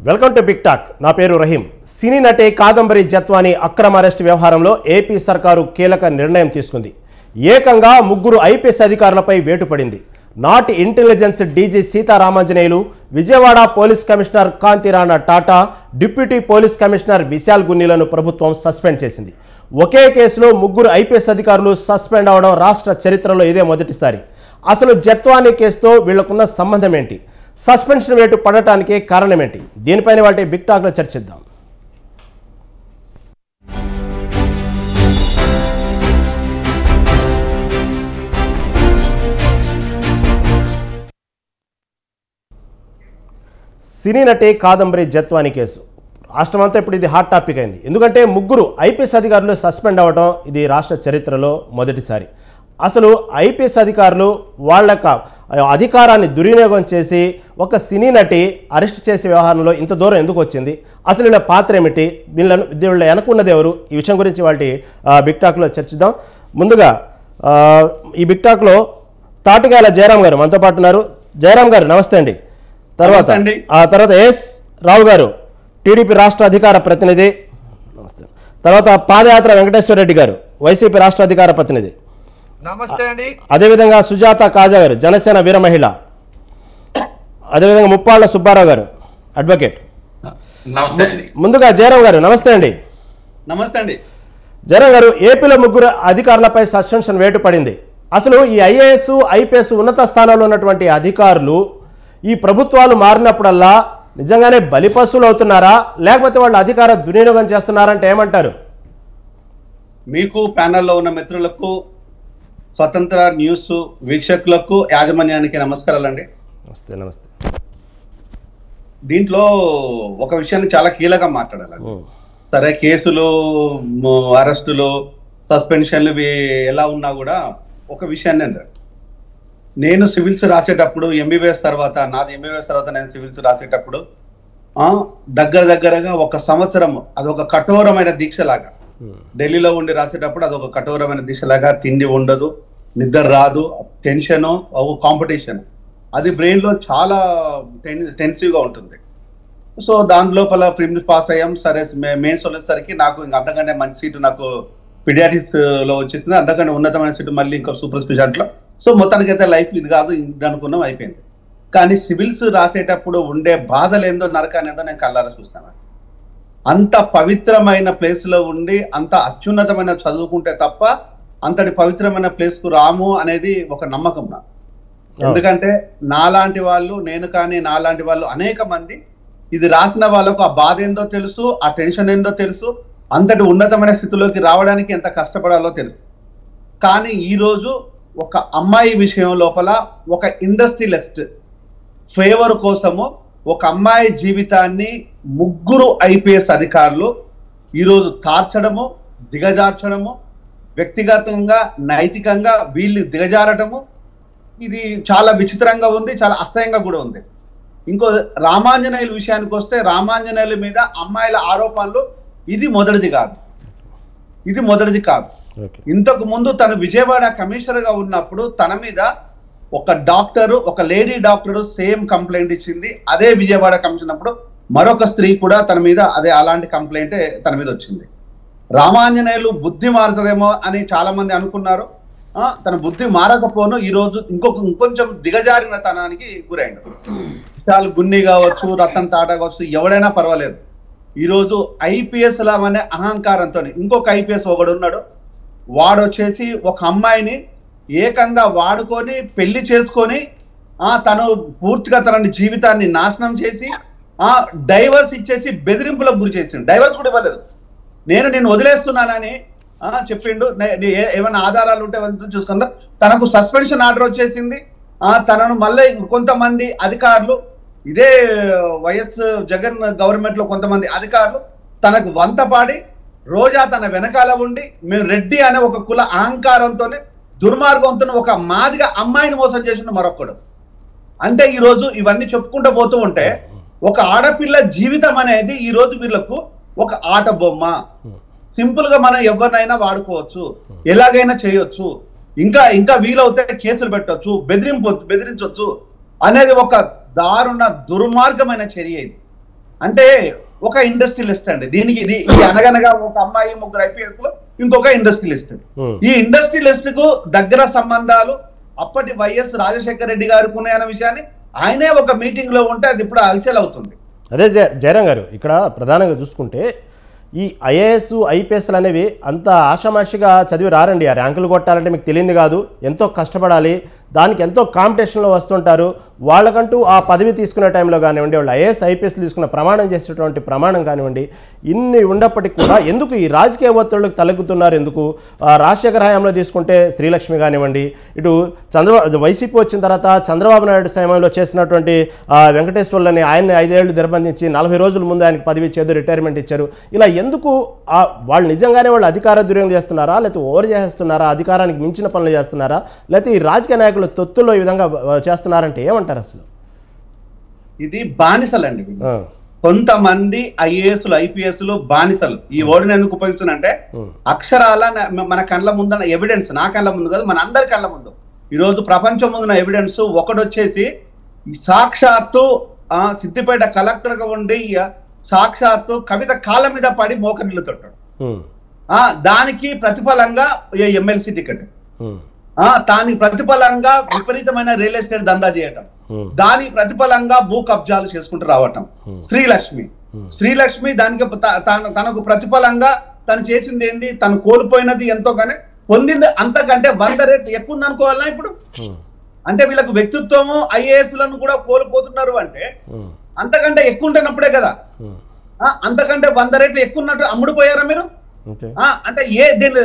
Welcome to big talk. నా పేరు రహీం. సినీ నటి కాదంబరి జత్వాని అక్రమ అరెస్ట్ వ్యవహారంలో ఏపీ సర్కారు కీలక నిర్ణయం తీసుకుంది. ఏకంగా 3 ఐపీఎస్ అధికారులపై వేటు పడింది. నాటి intelligence DG Seetharamanjaneyulu, Vijayawada police commissioner Kanthi Rana Tata, deputy police commissioner Vishal గున్నిలను ప్రభుత్వం సస్పెండ్ చేసింది. ఒకే కేసులో 3 ఐపీఎస్ అధికారులు సస్పెండ్ అవడం రాష్ట్ర చరిత్రలో ఇదే మొదటిసారి. అసలు జత్వాని కేసుతో వీళ్లకున్న సంబంధం ఏంటి? సస్పెన్షన్ వేటు పడటానికి కారణం ఏంటి? దీనిపైన వాటి బిగ్ టాక్లో చర్చిద్దాం. సినీ నటి కాదంబరి జత్వాని కేసు రాష్ట్రమంతా ఇప్పుడు ఇది హాట్ టాపిక్ అయింది. ఎందుకంటే 3 ఐపీఎస్ అధికారులు సస్పెండ్ అవ్వడం ఇది రాష్ట్ర చరిత్రలో మొదటిసారి. అసలు ఐపీఎస్ అధికారులు వాళ్ళ అధికారాన్ని దుర్వినియోగం చేసి ఒక సినీ నటి అరెస్ట్ చేసే వ్యవహారంలో ఇంత దూరం ఎందుకు వచ్చింది? అసలు వీళ్ళ పాత్ర ఏమిటి? వీళ్ళ వెనకున్నది ఎవరు? ఈ విషయం గురించి వాటి బిగ్ టాక్లో చర్చిద్దాం. ముందుగా ఈ బిగ్ టాక్లో తాటికాయల జయరాం గారు మనతో పాటు ఉన్నారు. జయరాం గారు నమస్తే అండి. తర్వాత ఎస్ రావు గారు, టీడీపీ రాష్ట్ర అధికార ప్రతినిధి. నమస్తే. తర్వాత పాదయాత్ర వెంకటేశ్వర రెడ్డి గారు, వైసీపీ రాష్ట్ర అధికార ప్రతినిధి. నమస్తే అండి. అదేవిధంగా సుజాత కాజా గారు, జనసేన వీర మహిళ. అదేవిధంగా ముప్పాళ్ల సుబ్బారావు గారు, అడ్వకేట్. ముందుగా జయరాం గారు నమస్తే అండి. నమస్తే అండి. జయరాం గారు, ఏపీలో 3 అధికారులపై సస్పెన్షన్ వేటు పడింది. అసలు ఈ ఐఏఎస్ ఐపీఎస్ ఉన్నత స్థానంలో ఉన్నటువంటి అధికారులు ఈ ప్రభుత్వాలు మారినప్పుడల్లా నిజంగానే బలిపశువులు అవుతున్నారా, లేకపోతే వాళ్ళు అధికార దుర్వినియోగం చేస్తున్నారంటే ఏమంటారు? మీకు ప్యానెల్లో ఉన్న మిత్రులకు, స్వతంత్ర న్యూస్ వీక్షకులకు, యాజమాన్యానికి నమస్కారాలండి. నమస్తే. నమస్తే. దీంట్లో ఒక విషయాన్ని చాలా కీలకంగా మాట్లాడాలండి. సరే, కేసులు, అరెస్టులు, సస్పెన్షన్లు ఎలా ఉన్నా కూడా ఒక విషయాన్ని అండి, నేను సివిల్స్ రాసేటప్పుడు ఎంబీబీఎస్ తర్వాత, నాది ఎంబీబీఎస్ తర్వాత నేను సివిల్స్ రాసేటప్పుడు దగ్గరగా 1 సంవత్సరం అదొక కఠోరమైన దీక్షలాగా, ఢిల్లీలో ఉండి రాసేటప్పుడు అదొక కఠోరమైన దీక్షలాగా, తిండి ఉండదు, నిద్ర రాదు, టెన్షన్, కాంపిటీషన్, అది బ్రెయిన్ లో చాలా టెన్సివ్గా ఉంటుంది. సో దాని లోపల ప్రిలిమ్స్ పాస్ అయ్యాం. సరే, మెయిన్స్ వచ్చేసరికి నాకు ఇంకా అంతకంటే మంచి సీటు నాకు పీడియాట్రిక్స్ లో వచ్చేసింది. అంతకంటే ఉన్నతమైన సీటు మళ్ళీ ఇంకో సూపర్ స్పెషాలిటీలో. సో మొత్తానికి అయితే లైఫ్ ఇది కాదు, ఇది అనుకున్నాం, అయిపోయింది. కానీ సివిల్స్ రాసేటప్పుడు ఉండే బాధలేందో, నరకానేందో నేను కళ్ళారా చూస్తాను. అంత పవిత్రమైన ప్లేస్ లో ఉండి అంత అత్యున్నతమైన చదువుకుంటే తప్ప అంతటి పవిత్రమైన ప్లేస్ కు రాము అనేది ఒక నమ్మకం నాకు. ఎందుకంటే నాలాంటి వాళ్ళు, నేను కానీ నాలాంటి వాళ్ళు అనేక మంది ఇది రాసిన వాళ్ళకు ఆ బాధ ఏందో తెలుసు, ఆ టెన్షన్ ఏందో తెలుసు, అంతటి ఉన్నతమైన స్థితిలోకి రావడానికి ఎంత కష్టపడాలో తెలుసు. కానీ ఈరోజు ఒక అమ్మాయి విషయం లోపల ఒక ఇండస్ట్రియలిస్ట్ ఫేవర్ కోసము ఒక అమ్మాయి జీవితాన్ని 3 ఐపీఎస్ అధికారులు ఈరోజు తార్చడము, దిగజార్చడము, వ్యక్తిగతంగా నైతికంగా వీళ్ళు దిగజారటము, ఇది చాలా విచిత్రంగా ఉంది, చాలా అసహ్యంగా కూడా ఉంది. ఇంకో రామాంజనేయుల విషయానికి వస్తే, రామాంజనేయుల మీద అమ్మాయిల ఆరోపణలు ఇది మొదటిది కాదు. ఇంతకు ముందు తను విజయవాడ కమిషనర్ గా ఉన్నప్పుడు తన మీద ఒక డాక్టరు, ఒక లేడీ డాక్టరు సేమ్ కంప్లైంట్ ఇచ్చింది. అదే విజయవాడ కమిషనర్ అప్పుడు మరొక స్త్రీ కూడా తన మీద అలాంటి కంప్లైంట్ తన మీద వచ్చింది. రామాంజనేయులు బుద్ధి మారుతుందేమో అని చాలా మంది అనుకున్నారు. తన బుద్ధి మారకపోను ఈరోజు ఇంకొంచెం దిగజారిన తనానికి గురైండు. విశాల్ గున్ని కావచ్చు, రతన్ టాటా కావచ్చు, ఎవడైనా పర్వాలేదు. ఈరోజు ఐపీఎస్ లాగానే అహంకారంతో ఇంకొక ఐపీఎస్ ఒకడున్నాడు. వాడు వచ్చేసి ఒక అమ్మాయిని ఏకంగా వాడుకొని పెళ్లి చేసుకొని తను పూర్తిగా తన జీవితాన్ని నాశనం చేసి డైవర్స్ ఇచ్చేసి బెదిరింపులకు గురి చేసిండు. డైవర్స్ కూడా ఇవ్వలేదు. నేను వదిలేస్తున్నానని చెప్పిండు. ఏమైనా ఆధారాలు ఉంటే చూసుకుందా. తనకు సస్పెన్షన్ ఆర్డర్ వచ్చేసింది. తనను మళ్ళీ కొంతమంది అధికారులు, ఇదే వైఎస్ జగన్ గవర్నమెంట్ లో కొంతమంది అధికారులు తనకు వంతపాడి రోజా తన వెనకాల ఉండి మేము రెడ్డి అనే ఒక కుల అహంకారంతో దుర్మార్గంతో ఒక మాదిగా అమ్మాయిని మోసం చేసిన మరొకడు. అంటే ఈరోజు ఇవన్నీ చెప్పుకుంటూ పోతూ ఉంటే ఒక ఆడపిల్ల జీవితం అనేది ఈరోజు వీళ్ళకు ఒక ఆట బొమ్మ. సింపుల్ గా మనం ఎవరినైనా వాడుకోవచ్చు, ఎలాగైనా చేయొచ్చు, ఇంకా వీలవుతే కేసులు పెట్టవచ్చు, బెదిరించవచ్చు అనేది ఒక దారుణ దుర్మార్గమైన చర్య ఇది. అంటే ఒక ఇండస్ట్రియలిస్ట్ అండి దీనికి ఇది అనగనగా ఒక అమ్మాయి ముగ్గురు ఐపీఎస్ లో ఇంకొక ఇండస్ట్రియలిస్ట్. ఈ ఇండస్ట్రియలిస్ట్ కు దగ్గర సంబంధాలు అప్పటి వైఎస్ రాజశేఖర రెడ్డి గారికి ఉన్నాయన్న విషయాన్ని ఆయనే ఒక మీటింగ్ లో ఉంటే అది ఇప్పుడు హల్చల్ అవుతుంది. అదే జయరాం గారు, ఇక్కడ ప్రధానంగా చూసుకుంటే ఈ ఐఏఎస్ ఐపీఎస్లు అనేవి అంత ఆషామాషిగా చదివి రారండి. ఆ ర్యాంకులు కొట్టాలంటే మీకు తెలియదు కాదు, ఎంతో కష్టపడాలి, దానికి ఎంతో కాంపిటీషన్లో వస్తుంటారు. వాళ్ళకంటూ ఆ పదవి తీసుకునే టైంలో కానివ్వండి, వాళ్ళు ఐఏఎస్ ఐపీఎస్లు తీసుకున్న ప్రమాణం చేసేటువంటి ప్రమాణం కానివ్వండి, ఇన్ని ఉన్నప్పటికీ కూడా ఎందుకు ఈ రాజకీయ ఒత్తిళ్లకు తలెగ్గుతున్నారు? ఎందుకు రాజశేఖర హయాంలో తీసుకుంటే శ్రీలక్ష్మి కానివ్వండి, ఇటు వైసీపీ వచ్చిన తర్వాత చంద్రబాబు నాయుడు సమయంలో చేసినటువంటి వెంకటేశ్వర్లని ఆయన్ని 5 ఏళ్లు నిర్బంధించి 40 రోజుల ముందు ఆయనకు పదవి ఇచ్చేది, రిటైర్మెంట్ ఇచ్చారు. ఇలా ఎందుకు వాళ్ళు నిజంగానే వాళ్ళు అధికార దుర్వినియోగం చేస్తున్నారా, లేకపోతే ఓవర్ చేస్తున్నారా, అధికారానికి మించిన పనులు చేస్తున్నారా, లేకపోతే ఈ రాజకీయ నాయకులు తొత్తుల్లో ఈ విధంగా చేస్తున్నారంటే ఏమంటారు అసలు? ఇది బానిసలండి. కొంతమంది ఐఏఎస్లు ఐపీఎస్లు బానిసలు. ఈ వర్డ్ని ఎందుకు ఉపయోగిస్తున్నానంటే అక్షరాల మన కళ్ళ ముందున్న ఎవిడెన్స్, నా కళ్ళ ముందు కాదు మన అందరి కళ్ళ ముందు ఈరోజు ప్రపంచం ముందున్న ఎవిడెన్స్ ఒకటొచ్చేసి సాక్షాత్తు సిద్దిపేట కలెక్టర్ గా ఉండి సాక్షాత్తు కవిత కాళ్ళ మీద పడి మోకరిల్లు తొట్టాడు. దానికి ప్రతిఫలంగా ఎమ్మెల్సీ టికెట్, దానికి ప్రతిఫలంగా విపరీతమైన రియల్ ఎస్టేట్ దందా చేయటం, దాని ప్రతిఫలంగా భూ కబ్జాలు చేసుకుంటూ రావటం. శ్రీలక్ష్మి దానికి తనకు ప్రతిఫలంగా తను చేసింది ఏంది, తను కోల్పోయినది ఎంతో కానీ పొందింది అంతకంటే 100 రెట్లు ఎక్కువ ఉంది అనుకోవాలన్నా ఇప్పుడు. అంటే వీళ్ళకు వ్యక్తిత్వము ఐఏఎస్లను కూడా కోల్పోతున్నారు అంటే అంతకంటే ఎక్కువ ఉంటున్నప్పుడే కదా. అంతకంటే 100 రెట్లు ఎక్కువ ఉన్నట్టు అమ్ముడుపోయారా మీరు? అంటే దీన్ని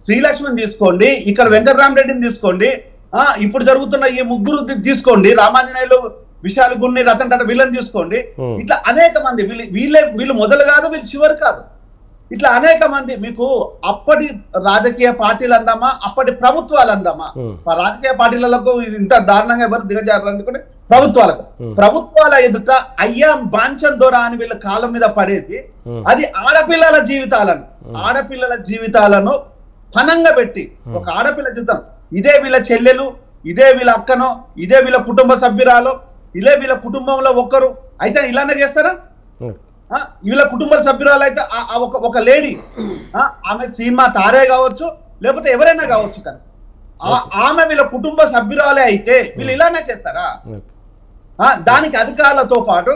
శ్రీలక్ష్మిని తీసుకోండి, ఇక్కడ వెంకటరామరెడ్డిని తీసుకోండి, ఇప్పుడు జరుగుతున్న ఈ ముగ్గురు తీసుకోండి, రామాంజనేయులు విశాల్ గున్ని రతన్ టాటా వీళ్ళని తీసుకోండి. ఇట్లా అనేక మంది, వీళ్ళు మొదలు కాదు, వీళ్ళు చివరి కాదు, ఇట్లా అనేక మంది. మీకు అప్పటి రాజకీయ పార్టీలు అందామా, అప్పటి ప్రభుత్వాలు అందామా? రాజకీయ పార్టీలకు ఇంత దారుణంగా ఎవరు దిగజారనుకుంటే ప్రభుత్వాల ఎదుట అయ్యా బాంచన్ దొర అని వీళ్ళ కాళ్ళ మీద పడేసి అది ఆడపిల్లల జీవితాలను పనంగా పెట్టి ఒక ఆడపిల్ల జీవితం, ఇదే వీళ్ళ చెల్లెలు, ఇదే వీళ్ళ అక్కనో, ఇదే వీళ్ళ కుటుంబ సభ్యురాలో, ఇదే వీళ్ళ కుటుంబంలో ఒక్కరు అయితే ఇలానే చేస్తారా? వీళ్ళ కుటుంబ సభ్యురాలు అయితే ఒక లేడీ, ఆమె సినిమా తారే కావచ్చు లేకపోతే ఎవరైనా కావచ్చు, కానీ ఆమె వీళ్ళ కుటుంబ సభ్యురాలే అయితే వీళ్ళు ఇలానే చేస్తారా? దానికి అధికారులతో పాటు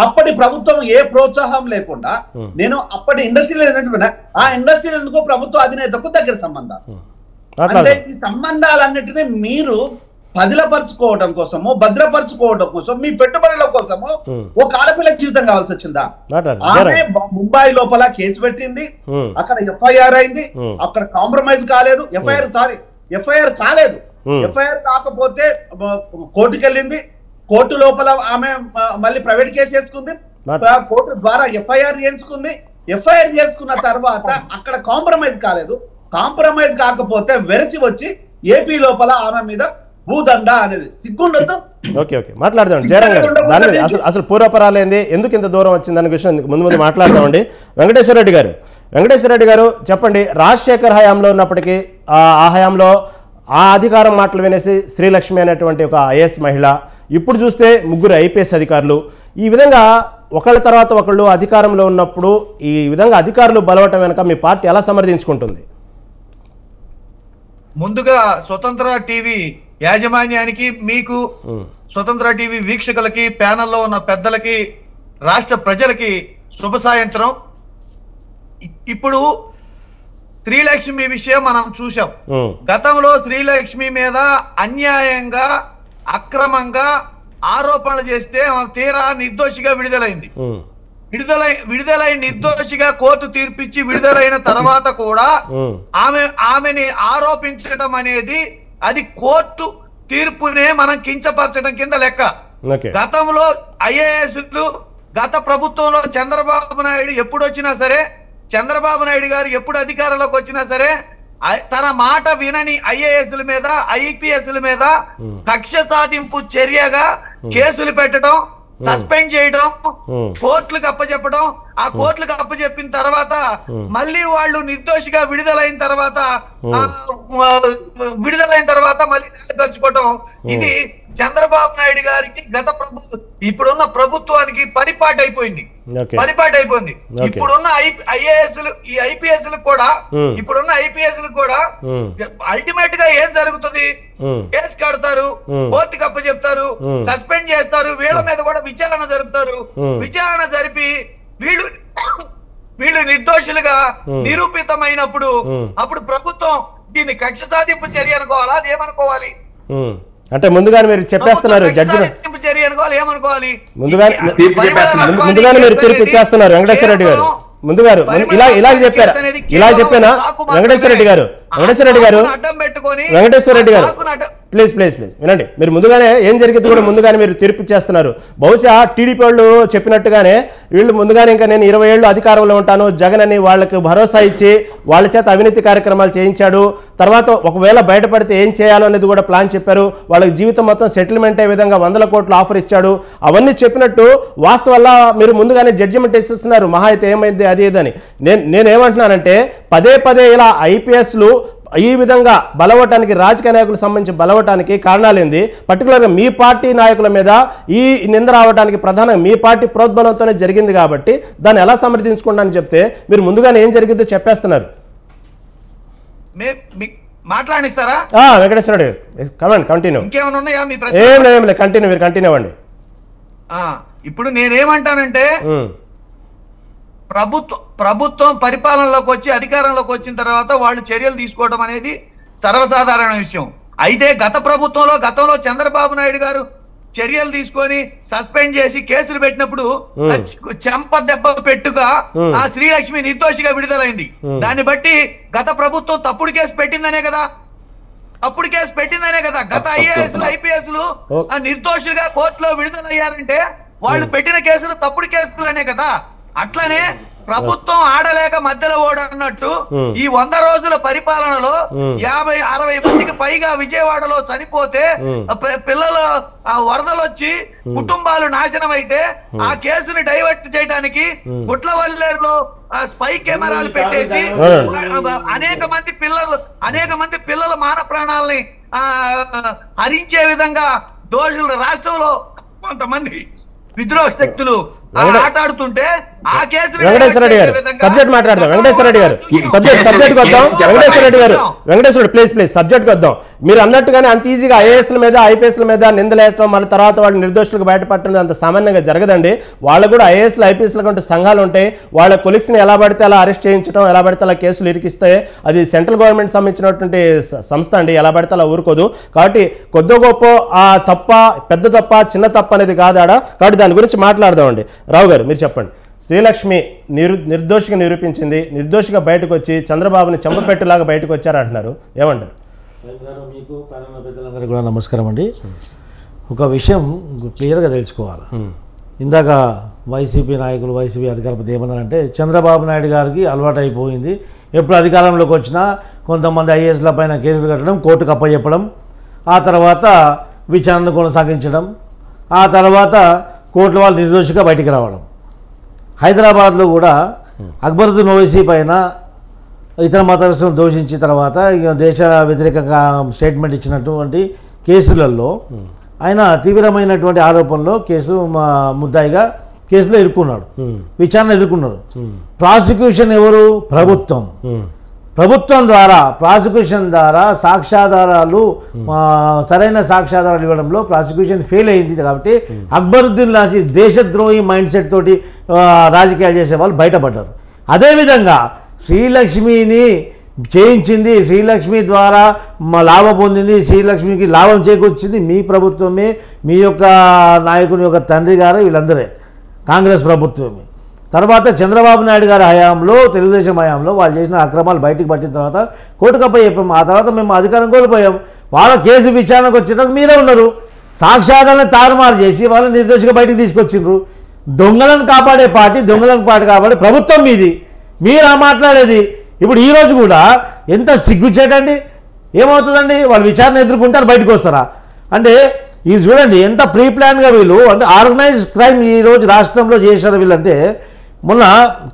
అప్పటి ప్రభుత్వం ఏ ప్రోత్సాహం లేకుండా, నేను అప్పటి ఇండస్ట్రీలో ఆ ఇండస్ట్రీలకు ప్రభుత్వ అధినేతకు దగ్గర సంబంధాలు, అంటే ఈ సంబంధాలన్నిటినీ మీరు పదిలపరచుకోవడం కోసము, భద్రపరచుకోవడం కోసం, మీ పెట్టుబడుల కోసము ఒక ఆడపిల్ల జీవితం కావాల్సి వచ్చిందా? ఆమె ముంబై లోపల కేసు పెట్టింది, అక్కడ ఎఫ్ఐఆర్ అయింది, అక్కడ కాంప్రమైజ్ కాలేదు, ఎఫ్ఐఆర్ కాలేదు. ఎఫ్ఐఆర్ కాకపోతే కోర్టుకు వెళ్ళింది, కోర్టు లోపల ఆమె మళ్ళీ ప్రైవేట్ కేసు చేసుకుంది, కోర్టు ద్వారా ఎఫ్ఐఆర్ చేయించుకుంది. ఎఫ్ఐఆర్ చేసుకున్న తర్వాత అక్కడ కాంప్రమైజ్ కాలేదు, కాంప్రమైజ్ కాకపోతే వెరసి వచ్చి ఏపీ లోపల ఆమె మీద భూదందా అనేది సిగ్గుండదు. ఓకే మాట్లాడదాం జయరాం గారు, దాని అసలు పూర్వపరాలేంది, ఎందుకు ఇంత దూరం వచ్చిందనే విషయం ముందు మాట్లాడదామండి. వెంకటేశ్వర రెడ్డి గారు చెప్పండి, రాజశేఖర్ హయాంలో ఉన్నప్పటికీ ఆ హయాంలో ఆ అధికారం మాటలు వినేసి శ్రీలక్ష్మి అనేటువంటి ఒక ఐఏఎస్ మహిళ, ఇప్పుడు చూస్తే ముగ్గురు ఐపీఎస్ అధికారులు, ఈ విధంగా ఒకళ్ళ తర్వాత ఒకళ్ళు అధికారంలో ఉన్నప్పుడు ఈ విధంగా అధికారులు బలవటం వెనక మీ పార్టీ ఎలా సమర్థించుకుంటుంది? ముందుగా స్వతంత్ర టీవీ యాజమాన్యానికి, మీకు, స్వతంత్ర టీవీ వీక్షకులకి, ప్యానెల్లో ఉన్న పెద్దలకి, రాష్ట్ర ప్రజలకి శుభ సాయంత్రం. ఇప్పుడు శ్రీలక్ష్మి విషయం మనం చూసాం. గతంలో శ్రీలక్ష్మి మీద అన్యాయంగా అక్రమంగా ఆరోపణలు చేస్తే తీరా నిర్దోషిగా విడుదలైంది. విడుదలై నిర్దోషిగా కోర్టు తీర్పిచ్చి విడుదలైన తర్వాత కూడా ఆమెని ఆరోపించడం అనేది అది కోర్టు తీర్పునే మనం కించపరచడం కింద లెక్క. గతంలో ఐఏఎస్లు గత ప్రభుత్వంలో చంద్రబాబు నాయుడు ఎప్పుడు వచ్చినా సరే, చంద్రబాబు నాయుడు గారు ఎప్పుడు అధికారంలోకి వచ్చినా సరే తన మాట వినని ఐఏఎస్ల మీద, ఐపీఎస్ల మీద కక్ష సాధింపు చర్యగా కేసులు పెట్టడం, సస్పెండ్ చేయడం, కోర్టులకు అప్పచెప్పడం, ఆ కోర్టులకు అప్పచెప్పిన తర్వాత మళ్ళీ వాళ్ళు నిర్దోషిగా విడుదలైన తర్వాత మళ్ళీ ఖర్చుకోవటం, ఇది చంద్రబాబు నాయుడు గారికి ఇప్పుడున్న ప్రభుత్వానికి పరిపాటి అయిపోయింది. ఇప్పుడున్న ఐపీఎస్ కూడా అల్టిమేట్ గా ఏం జరుగుతుంది? కేసు కడతారు, కోర్టుకి అప్పచెప్తారు, సస్పెండ్ చేస్తారు, వీళ్ళ మీద కూడా విచారణ జరుపుతారు. విచారణ జరిపి వీళ్ళు నిర్దోషులుగా నిరూపితమైనప్పుడు అప్పుడు ప్రభుత్వం దీన్ని కక్ష సాధింపు చర్య అనుకోవాలా, అది ఏమనుకోవాలి? అంటే ముందుగానే మీరు చెప్పేస్తున్నారు, జడ్జి చర్య అనుకోవాలి, ఏమనుకోవాలి? ముందుగానే మీరు తీర్పు ఇచ్చేస్తున్నారు వెంకటేశ్వర రెడ్డి గారు. ముందుగారు ఇలా చెప్పానా వెంకటేశ్వర రెడ్డి గారు? ప్లీజ్ వినండి. మీరు ముందుగానే ఏం జరిగింది కూడా ముందుగానే మీరు తీర్పు చేస్తున్నారు. బహుశా టీడీపీ వాళ్ళు చెప్పినట్టుగానే వీళ్ళు ముందుగానే ఇంకా నేను 20 ఏళ్ళు అధికారంలో ఉంటాను జగన్ అని వాళ్ళకి భరోసా ఇచ్చి వాళ్ళ చేత అవినీతి కార్యక్రమాలు చేయించాడు. తర్వాత ఒకవేళ బయటపడితే ఏం చేయాలో అనేది కూడా ప్లాన్ చెప్పారు. వాళ్ళకి జీవితం మొత్తం సెటిల్మెంట్ అయ్యే విధంగా 100 కోట్లు ఆఫర్ ఇచ్చాడు. అవన్నీ చెప్పినట్టు వాస్తవల్లా మీరు ముందుగానే జడ్జిమెంట్ ఇస్తున్నారు, మహా అయితే ఏమైంది అది ఇదని. నేనేమంటున్నానంటే పదే ఇలా ఐపీఎస్లు ఈ విధంగా బలవటానికి, రాజకీయ నాయకులకు సంబంధించి బలవటానికి కారణాలేంది? పర్టికులర్గా మీ పార్టీ నాయకుల మీద ఈ నింద రావడానికి ప్రధానంగా మీ పార్టీ ప్రోద్బలంతోనే జరిగింది కాబట్టి దాన్ని ఎలా సమర్థించుకుంటానని చెప్తే మీరు ముందుగానే ఏం జరిగిందో చెప్పేస్తున్నారు. మాట్లాడిస్తారా వెంకటేశ్వర రెడ్డి? Comment continue. ఇంకేమైనా ఉన్నాయా మీ ప్రశ్న? ఏం లేదు, కంటిన్యూ అవ్వండి. ఇప్పుడు నేనేమంటానంటే ప్రభుత్వం పరిపాలనలోకి వచ్చి అధికారంలోకి వచ్చిన తర్వాత వాళ్ళు చర్యలు తీసుకోవడం అనేది సర్వసాధారణ విషయం. అయితే గతంలో చంద్రబాబు నాయుడు గారు చర్యలు తీసుకొని సస్పెండ్ చేసి కేసులు పెట్టినప్పుడు చెంప దెబ్బ పెట్టుగా ఆ శ్రీలక్ష్మి నిర్దోషిగా విడుదలైంది. దాన్ని బట్టి గత ప్రభుత్వం తప్పుడు కేసు పెట్టిందనే కదా గత ఐఏఎస్లు ఐపీఎస్లు నిర్దోషులుగా కోర్టులో విడుదలయ్యారంటే వాళ్ళు పెట్టిన కేసులు తప్పుడు కేసులనే కదా. అట్లనే ప్రభుత్వం ఆడలేక మధ్యలో ఓడన్నట్టు ఈ 100 రోజుల పరిపాలనలో 50-60 మందికి పైగా విజయవాడలో చనిపోతే పిల్లలు వరదలు వచ్చి కుటుంబాలు నాశనం అయితే ఆ కేసుని డైవర్ట్ చేయడానికి గుట్లవల్లేరులో స్పై కెమెరాలు పెట్టేసి అనేక మంది పిల్లల మాన ప్రాణాలని హరించే విధంగా దోషులు రాష్ట్రంలో కొంతమంది విద్రోహ శక్తులు ఆటాడుతుంటే ఆ కేసు వెంకటేశ్వర రెడ్డి గారు సబ్జెక్ట్ మాట్లాడదాం. వెంకటేశ్వర రెడ్డి గారు సబ్జెక్ట్ వద్దాం. వెంకటేశ్వర ప్లీజ్ సబ్జెక్ట్ వద్దాం. మీరు అన్నట్టుగానే అంత ఈజీగా ఐఏఎస్ల మీద ఐపీఎస్ల మీద నిందలేయడం, మళ్ళీ తర్వాత వాళ్ళు నిర్దోషులకు బయటపడటం అంత సామాన్యంగా జరగదండి. వాళ్ళకు కూడా ఐఏఎస్లు ఐపీఎస్ల కంటూ సంఘాలు ఉంటాయి. వాళ్ళ కొలిక్స్ని ఎలా పడితే అలా అరెస్ట్ చేయించడం, ఎలా పడితే అలా కేసులు ఇరికిస్తే అది సెంట్రల్ గవర్నమెంట్ సంబంధించినటువంటి సంస్థ అండి, ఎలా పడితే అలా ఊరుకోదు. కాబట్టి కొద్ది గొప్ప ఆ తప్ప, పెద్ద తప్ప, చిన్న తప్ప అనేది కాదాడా. కాబట్టి దాని గురించి మాట్లాడదామండి. రావు గారు మీరు చెప్పండి. శ్రీలక్ష్మి నిర్దోషిగా నిరూపించింది, నిర్దోషిగా బయటకు వచ్చి చంద్రబాబుని చెంపపెట్టులాగా బయటకు వచ్చారంటున్నారు, ఏమంటారు? మీకు పెద్దలందరికీ కూడా నమస్కారం అండి. ఒక విషయం క్లియర్గా తెలుసుకోవాలి. ఇందాక వైసీపీ నాయకులు, వైసీపీ అధికారపతి ఏమన్నారంటే చంద్రబాబు నాయుడు గారికి అలవాటు అయిపోయింది, ఎప్పుడు అధికారంలోకి వచ్చినా కొంతమంది ఐఏఎస్ల పైన కేసులు కట్టడం, కోర్టుకు అప్పచెప్పడం, ఆ తర్వాత విచారణ కొనసాగించడం, ఆ తర్వాత కోర్టుల వాళ్ళు నిర్దోషిగా బయటికి రావడం. హైదరాబాద్లో కూడా అక్బరుద్దీన్ ఓవైసీ పైన ఇతర మతస్థులను దూషించిన తర్వాత దేశ వ్యతిరేకంగా స్టేట్మెంట్ ఇచ్చినటువంటి కేసులలో ఆయన తీవ్రమైనటువంటి ఆరోపణలో ముద్దాయిగా కేసులో ఇరుక్కున్నాడు, విచారణ ఎదుర్కొన్నాడు. ప్రాసిక్యూషన్ ఎవరు? ప్రభుత్వం ద్వారా, ప్రాసిక్యూషన్ ద్వారా సాక్ష్యాధారాలు, సరైన సాక్ష్యాధారాలు ఇవ్వడంలో ప్రాసిక్యూషన్ ఫెయిల్ అయింది. కాబట్టి అక్బరుద్దీన్ లాసి దేశద్రోహి మైండ్ సెట్ తోటి రాజకీయాలు చేసే వాళ్ళు బయటపడ్డారు. అదేవిధంగా శ్రీలక్ష్మిని చేయించింది, శ్రీలక్ష్మి ద్వారా లాభం పొందింది, శ్రీలక్ష్మికి లాభం చేకూర్చింది మీ ప్రభుత్వమే, మీ యొక్క నాయకుని యొక్క తండ్రి గారు, వీళ్ళందరే కాంగ్రెస్ ప్రభుత్వమే. తర్వాత చంద్రబాబు నాయుడు గారి హయాంలో, తెలుగుదేశం హయాంలో వాళ్ళు చేసిన అక్రమాలు బయటికి పట్టిన తర్వాత కోర్టుకు అప్పచెప్పాం. ఆ తర్వాత మేము అధికారం కోల్పోయాం. వాళ్ళ కేసు విచారణకు వచ్చేటప్పుడు మీరే ఉన్నారు. సాక్ష్యాధారాలను తారుమారు చేసి వాళ్ళని నిర్దోషిగా బయటికి తీసుకొచ్చిండ్రు. దొంగలను కాపాడే పార్టీ, కాపాడే ప్రభుత్వం మీది. మీరు మాట్లాడేది ఇప్పుడు ఈరోజు కూడా ఎంత సిగ్గుచేటండి. ఏమవుతుందండి? వాళ్ళు విచారణ ఎదుర్కొంటారు, బయటకు వస్తారా? అంటే ఇది చూడండి ఎంత ప్రీ ప్లాన్గా వీళ్ళు, అంటే ఆర్గనైజ్డ్ క్రైమ్ ఈరోజు రాష్ట్రంలో చేశారు వీళ్ళంటే. మొన్న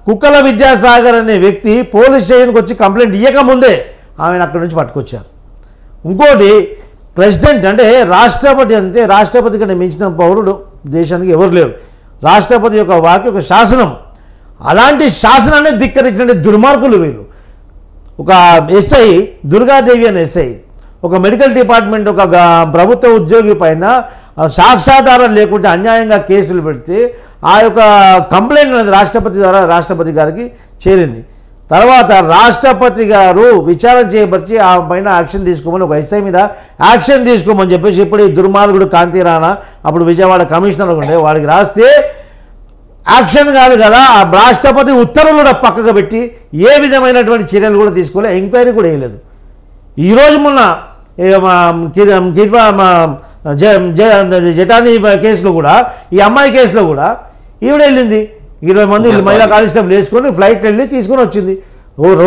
కుక్కల విద్యాసాగర్ అనే వ్యక్తి పోలీస్ స్టేషన్కి వచ్చి కంప్లైంట్ ఇవ్వకముందే ఆమెను అక్కడి నుంచి పట్టుకొచ్చారు. ఇంకోటి ప్రెసిడెంట్ అంటే రాష్ట్రపతి, అంతే రాష్ట్రపతి కంటే మించిన పౌరుడు దేశానికి ఎవరు లేరు. రాష్ట్రపతి యొక్క వాక్య ఒక శాసనం, అలాంటి శాసనాన్ని ధిక్కరించిన దుర్మార్గులు వీళ్ళు. ఒక ఎస్ఐ దుర్గాదేవి అనే ఎస్ఐ ఒక మెడికల్ డిపార్ట్మెంట్ ఒక ప్రభుత్వ ఉద్యోగి పైన సాక్ష్యాధారం లేకుండా అన్యాయంగా కేసులు పెడితే ఆ యొక్క కంప్లైంట్ అనేది రాష్ట్రపతి ద్వారా రాష్ట్రపతి గారికి చేరింది. తర్వాత రాష్ట్రపతి గారు విచారణ చేయబరిచి ఆ పైన యాక్షన్ తీసుకోమని ఒక ఎస్ఐ మీద యాక్షన్ తీసుకోమని చెప్పేసి ఇప్పుడు ఈ దుర్మార్గుడు కాంతి రాణా అప్పుడు విజయవాడ కమిషనర్ ఉండే వాడికి రాస్తే యాక్షన్ కాదు కదా, ఆ రాష్ట్రపతి ఉత్తర్వులు కూడా పక్కకు పెట్టి ఏ విధమైనటువంటి చర్యలు కూడా తీసుకోలే, ఎంక్వైరీ కూడా వేయలేదు. ఈరోజు మొన్న జటాని కేసులో కూడా ఈ అమ్మాయి కేసులో కూడా ఈవిడ వెళ్ళింది, 20 మంది మహిళా కానిస్టేబుల్ వేసుకొని ఫ్లైట్ వెళ్ళి తీసుకొని వచ్చింది.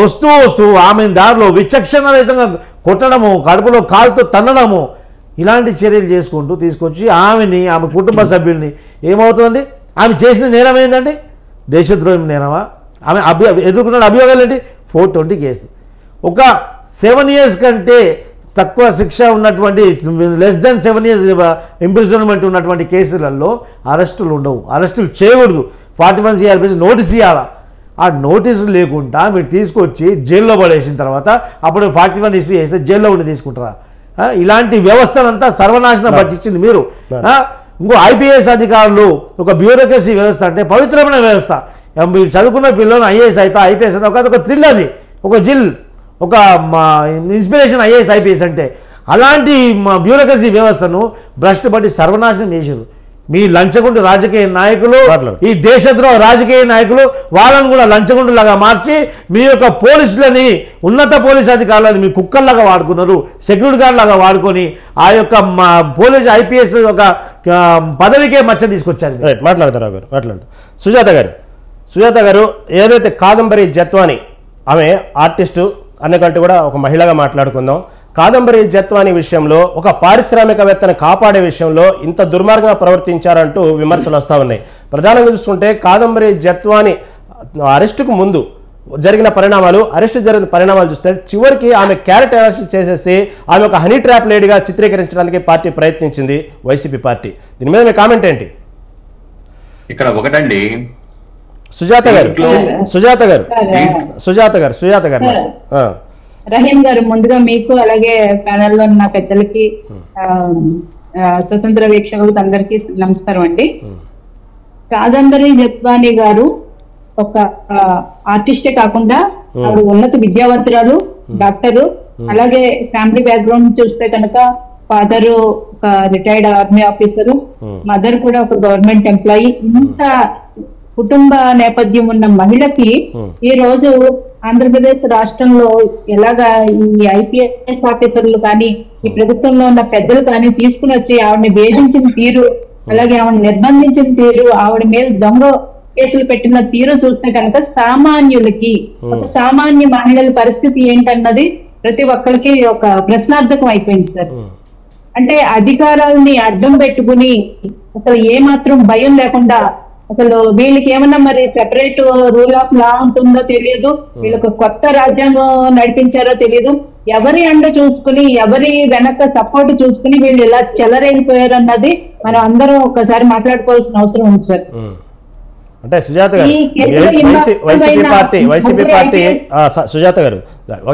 వస్తూ వస్తూ ఆమెను దారిలో విచక్షణరహితంగా కొట్టడము, కడుపులో కాలుతో తన్నడము, ఇలాంటి చర్యలు చేసుకుంటూ తీసుకొచ్చి ఆమెని ఆమె కుటుంబ సభ్యుల్ని ఏమవుతుందండి? ఆమె చేసిన నేరం ఏంటండి? దేశద్రోహం నేరమా? ఆమె ఎదుర్కొన్న అభియోగాలు ఏంటి? 420 కేసు. ఒక 7 years కంటే తక్కువ శిక్ష ఉన్నటువంటి less than 7 years ఇంప్రిజన్మెంట్ ఉన్నటువంటి కేసులలో అరెస్టులు ఉండవు, అరెస్టులు చేయకూడదు. 41 CRPC నోటీస్ ఇవ్వాలా. ఆ నోటీసు లేకుండా మీరు తీసుకొచ్చి జైల్లో పడేసిన తర్వాత అప్పుడు 41 ఇష్యూ చేస్తే జైల్లో ఉండి తీసుకుంటారా? ఇలాంటి వ్యవస్థనంతా సర్వనాశనం పట్టించింది మీరు. ఇంకో IPS అధికారులు ఒక బ్యూరోక్రసీ వ్యవస్థ అంటే పవిత్రమైన వ్యవస్థ. మీరు చదువుకున్న పిల్లలు IAS అయితే IPS అయితే ఒక థ్రిల్, అది ఒక జిల్, ఒక ఇన్స్పిరేషన్ IAS IPS అంటే. అలాంటి బ్యూరోక్రసీ వ్యవస్థను భ్రష్టు పట్టి సర్వనాశనం చేశారు మీ లంచగొండు రాజకీయ నాయకులు, ఈ దేశద్రోహ రాజకీయ నాయకులు. వాళ్ళను కూడా లంచగొండులాగా మార్చి మీ యొక్క పోలీసులని, ఉన్నత పోలీస్ అధికారులను మీ కుక్కల్లాగా వాడుకున్నారు, సెక్యూరిటీ గార్డ్ లాగా వాడుకొని ఆ యొక్క పోలీస్ IPS ఒక పదవికే మచ్చ తీసుకొచ్చారు. మాట్లాడతారు గారు, మాట్లాడతారు. సుజాత గారు ఏదైతే కాదంబరి జత్వాని ఆమె ఆర్టిస్టు అన్నకంటే కూడా ఒక మహిళగా మాట్లాడుకుందాం. కాదంబరి జత్వాని విషయంలో ఒక పారిశ్రామికవేత్తను కాపాడే విషయంలో ఇంత దుర్మార్గంగా ప్రవర్తించారంటూ విమర్శలు వస్తూ ఉన్నాయి. ప్రధానంగా చూసుకుంటే కాదంబరి జత్వాని అరెస్టుకు ముందు జరిగిన పరిణామాలు చూస్తే చివరికి ఆమె క్యారెక్టర్ అరెస్ట్ చేసేసి ఆమె ఒక హనీ ట్రాప్ లేడీగా చిత్రీకరించడానికి పార్టీ ప్రయత్నించింది, వైసీపీ పార్టీ. దీని మీద మీ కామెంట్ ఏంటి? ఇక్కడ ఒకటండి, సుజాత గారు రహీం గారు, ముందుగా మీకు అలాగే ప్యానెల్లో ఉన్న పెద్దలకి, స్వతంత్ర వీక్షకులకు అందరికీ నమస్కారం అండి. కాదంబరి జత్వాని గారు ఒక ఆర్టిస్టే కాకుండా ఆవిడ ఉన్నత విద్యావంతురాలు, డాక్టరు, అలాగే ఫ్యామిలీ బ్యాక్గ్రౌండ్ చూస్తే కనుక ఫాదర్ ఒక రిటైర్డ్ ఆర్మీ ఆఫీసరు, మదర్ కూడా ఒక గవర్నమెంట్ ఎంప్లాయీ. ఇంత కుటుంబ నేపథ్యం ఉన్న మహిళకి ఈ రోజు ఆంధ్రప్రదేశ్ రాష్ట్రంలో ఎలాగా ఈ IPS ఆఫీసర్లు కానీ ఈ ప్రభుత్వంలో ఉన్న పెద్దలు కానీ తీసుకుని వచ్చి ఆవిడని వేధించిన తీరు, అలాగే ఆవిడని నిర్బంధించిన తీరు, ఆవిడ మీద దొంగ కేసులు పెట్టిన తీరు చూస్తే కనుక సామాన్యులకి, ఒక సామాన్య మహిళల పరిస్థితి ఏంటన్నది ప్రతి ఒక్కరికి ఒక ప్రశ్నార్థకం అయిపోయింది సార్. అంటే అధికారాలని అడ్డం పెట్టుకుని అసలు ఏమాత్రం భయం లేకుండా, అసలు వీళ్ళకి ఏమన్నా మరి సెపరేట్ రూల్ ఆఫ్ లా ఉంటుందో తెలియదు, వీళ్ళకి కొత్త రాజ్యాంగం నడిపించారో తెలియదు, ఎవరి అండ చూసుకుని ఎవరి వెనక సపోర్ట్ చూసుకుని వీళ్ళు ఇలా చెలరేగిపోయారు అన్నది మనం అందరం ఒకసారి మాట్లాడుకోవాల్సిన అవసరం ఉంది సార్. అంటే సుజాత గారు,